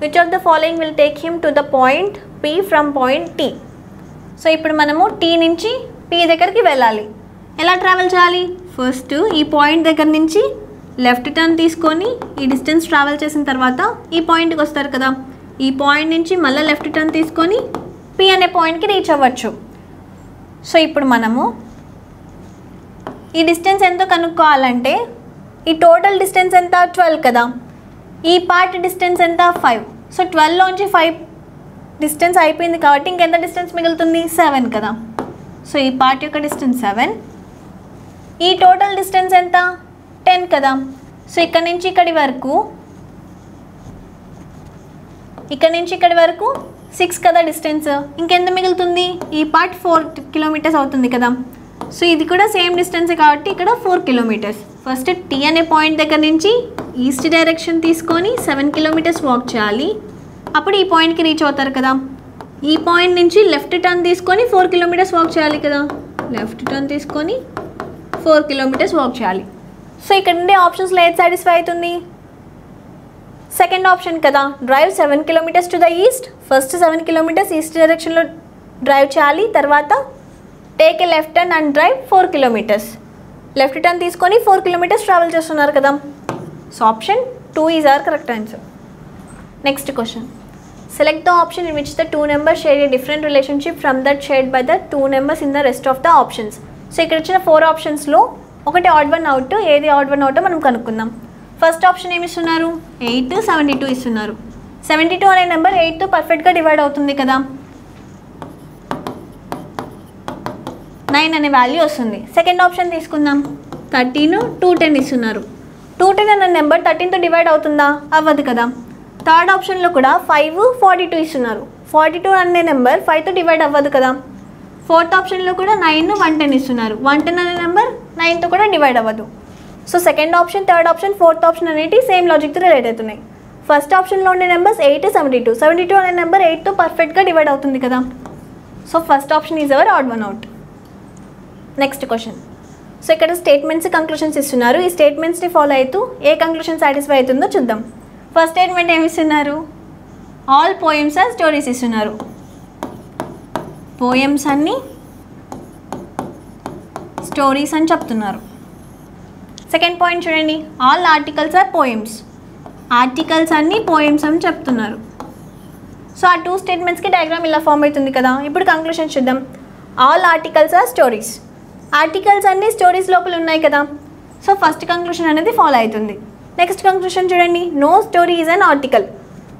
Which of the following will take him to the point P from point T. So ఇప్పుడు మనము టీ నుంచి పీ దగ్గరికి వెళ్ళాలి. ఎలా ట్రావెల్ చేయాలి, ఫస్ట్ ఈ పాయింట్ దగ్గర నుంచి లెఫ్ట్ టర్న్ తీసుకొని ఈ డిస్టెన్స్ ట్రావెల్ చేసిన తర్వాత ఈ పాయింట్కి వస్తారు కదా. ఈ పాయింట్ నుంచి మళ్ళీ లెఫ్ట్ టర్న్ తీసుకొని పి అనే పాయింట్కి రీచ్ అవ్వచ్చు. సో ఇప్పుడు మనము ఈ డిస్టెన్స్ ఎంతో కనుక్కోవాలంటే ఈ టోటల్ డిస్టెన్స్ ఎంత, 12 కదా. ఈ పార్ట్ డిస్టెన్స్ ఎంత, 5. సో 12లోంచి 5 డిస్టెన్స్ అయిపోయింది కాబట్టి ఇంకెంత డిస్టెన్స్ మిగులుతుంది, 7 కదా. సో ఈ పార్ట్ యొక్క డిస్టెన్స్ 7. ఈ టోటల్ డిస్టెన్స్ ఎంత, 10 కదా. సో ఇక్కడ నుంచి ఇక్కడి వరకు 6 కదా డిస్టెన్స్, ఇంకెంత మిగులుతుంది, ఈ పార్ట్ 4 కిలోమీటర్స్ అవుతుంది కదా. సో ఇది కూడా సేమ్ డిస్టెన్స్ కాబట్టి ఇక్కడ 4 కిలోమీటర్స్. ఫస్ట్ టీ అనే పాయింట్ దగ్గర నుంచి ఈస్ట్ డైరెక్షన్ తీసుకొని 7 కిలోమీటర్స్ వాక్ చేయాలి, అప్పుడు ఈ పాయింట్కి రీచ్ అవుతారు కదా. ఈ పాయింట్ నుంచి లెఫ్ట్ టర్న్ తీసుకొని 4 కిలోమీటర్స్ వాక్ చేయాలి కదా, లెఫ్ట్ టర్న్ తీసుకొని 4 కిలోమీటర్స్ వాక్ చేయాలి. సో ఇక్కడ నుండి ఆప్షన్స్లో ఏది సాటిస్ఫై అవుతుంది, సెకండ్ ఆప్షన్ కదా. Drive 7 kilometres to the east, first 7 kilometres east డైరెక్షన్లో డ్రైవ్ చేయాలి, తర్వాత take a left turn and drive 4 kilometres. Left turn తీసుకొని 4 కిలోమీటర్స్ ట్రావెల్ చేస్తున్నారు కదా. So option 2 is our correct answer. Next question, select the option in which the 2 numbers share a different relationship from that shared by the 2 numbers in the rest of the options. So ఇక్కడ ఇచ్చిన 4 ఆప్షన్స్లో ఒకటి add one out, ఏది odd one అవుటో మనం కనుక్కుందాం. First option ఏమి ఇస్తున్నారు, 8, 72 ఇస్తున్నారు. 72 అనే నెంబర్ 8తో పర్ఫెక్ట్గా డివైడ్ అవుతుంది కదా, 9 అనే వాల్యూ వస్తుంది. సెకండ్ ఆప్షన్ తీసుకుందాం, 13, 210 ఇస్తున్నారు. 210 అనే నెంబర్ 13తో డివైడ్ అవుతుందా, అవ్వదు కదా. థర్డ్ ఆప్షన్లో కూడా 5, 42 ఇస్తున్నారు. 42 అనే నెంబర్ 5తో డివైడ్ అవ్వదు కదా. ఫోర్త్ ఆప్షన్లో కూడా 9, 110 ఇస్తున్నారు. 110 అనే నెంబర్ 9తో కూడా డివైడ్ అవ్వదు. So second option, third option, fourth option అనేవి సేమ్ లాజిక్తో రిలేట్ అవుతున్నాయి. ఫస్ట్ ఆప్షన్లో ఉండే నెంబర్స్ 8, 72. 72 అనే నెంబర్ 8తో పర్ఫెక్ట్గా డివైడ్ అవుతుంది కదా. So first option is our odd one out. Next question, so ఇక్కడ స్టేట్మెంట్స్, కంక్లూషన్స్ ఇస్తున్నారు. ఈ స్టేట్మెంట్స్ని ఫాలో అవుతూ ఏ కంక్లూషన్ సాటిస్ఫై అవుతుందో చూద్దాం. ఫస్ట్ స్టేట్మెంట్ ఏమి ఇస్తున్నారు, ఆల్ పోయమ్స్ ఆర్ స్టోరీస్ ఇస్తున్నారు. పోయమ్స్ అన్నీ స్టోరీస్ అని చెప్తున్నారు. సెకండ్ పాయింట్ చూడండి, all articles are poems. Articles అన్నీ పోయమ్స్ అని చెప్తున్నారు. సో ఆ 2 స్టేట్మెంట్స్కి డయాగ్రామ్ ఇలా ఫామ్ అవుతుంది కదా. ఇప్పుడు కంక్లూషన్ చూద్దాం. All articles are stories, articles అన్నీ స్టోరీస్ లోపల ఉన్నాయి కదా. సో ఫస్ట్ కంక్లూషన్ అనేది ఫాలో అవుతుంది. నెక్స్ట్ కంక్లూషన్ చూడండి, no story is an article.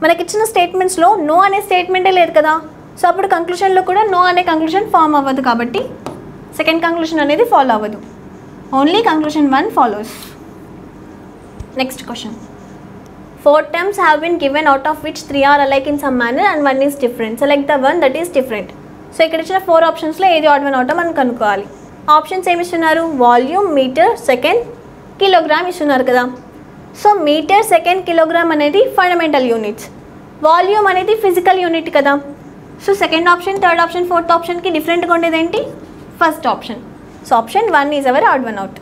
మనకిచ్చిన స్టేట్మెంట్స్లో నో అనే స్టేట్మెంటే లేదు కదా. సో అప్పుడు కంక్లూషన్లో కూడా నో అనే కంక్లూషన్ ఫామ్ అవ్వదు కాబట్టి సెకండ్ కంక్లూషన్ అనేది ఫాలో అవ్వదు. Only conclusion 1 follows. Next question, 4 terms have been given out of which 3 are alike in some manner and 1 is different. Select the one that is different. So ఇక్కడ ఇచ్చిన 4 ఆప్షన్స్లో ఏది odd one అవుటో మనం కనుక్కోవాలి. Options ఏమి ఇస్తున్నారు, volume, metre, second, kilogram ఇస్తున్నారు కదా. సో మీటర్, సెకండ్, కిలోగ్రామ్ అనేది ఫండమెంటల్ యూనిట్స్, వాల్యూమ్ అనేది ఫిజికల్ యూనిట్ కదా. So second option, third option, fourth ఆప్షన్కి డిఫరెంట్గా ఉండేది ఏంటి, first option. So option 1 is our odd one out.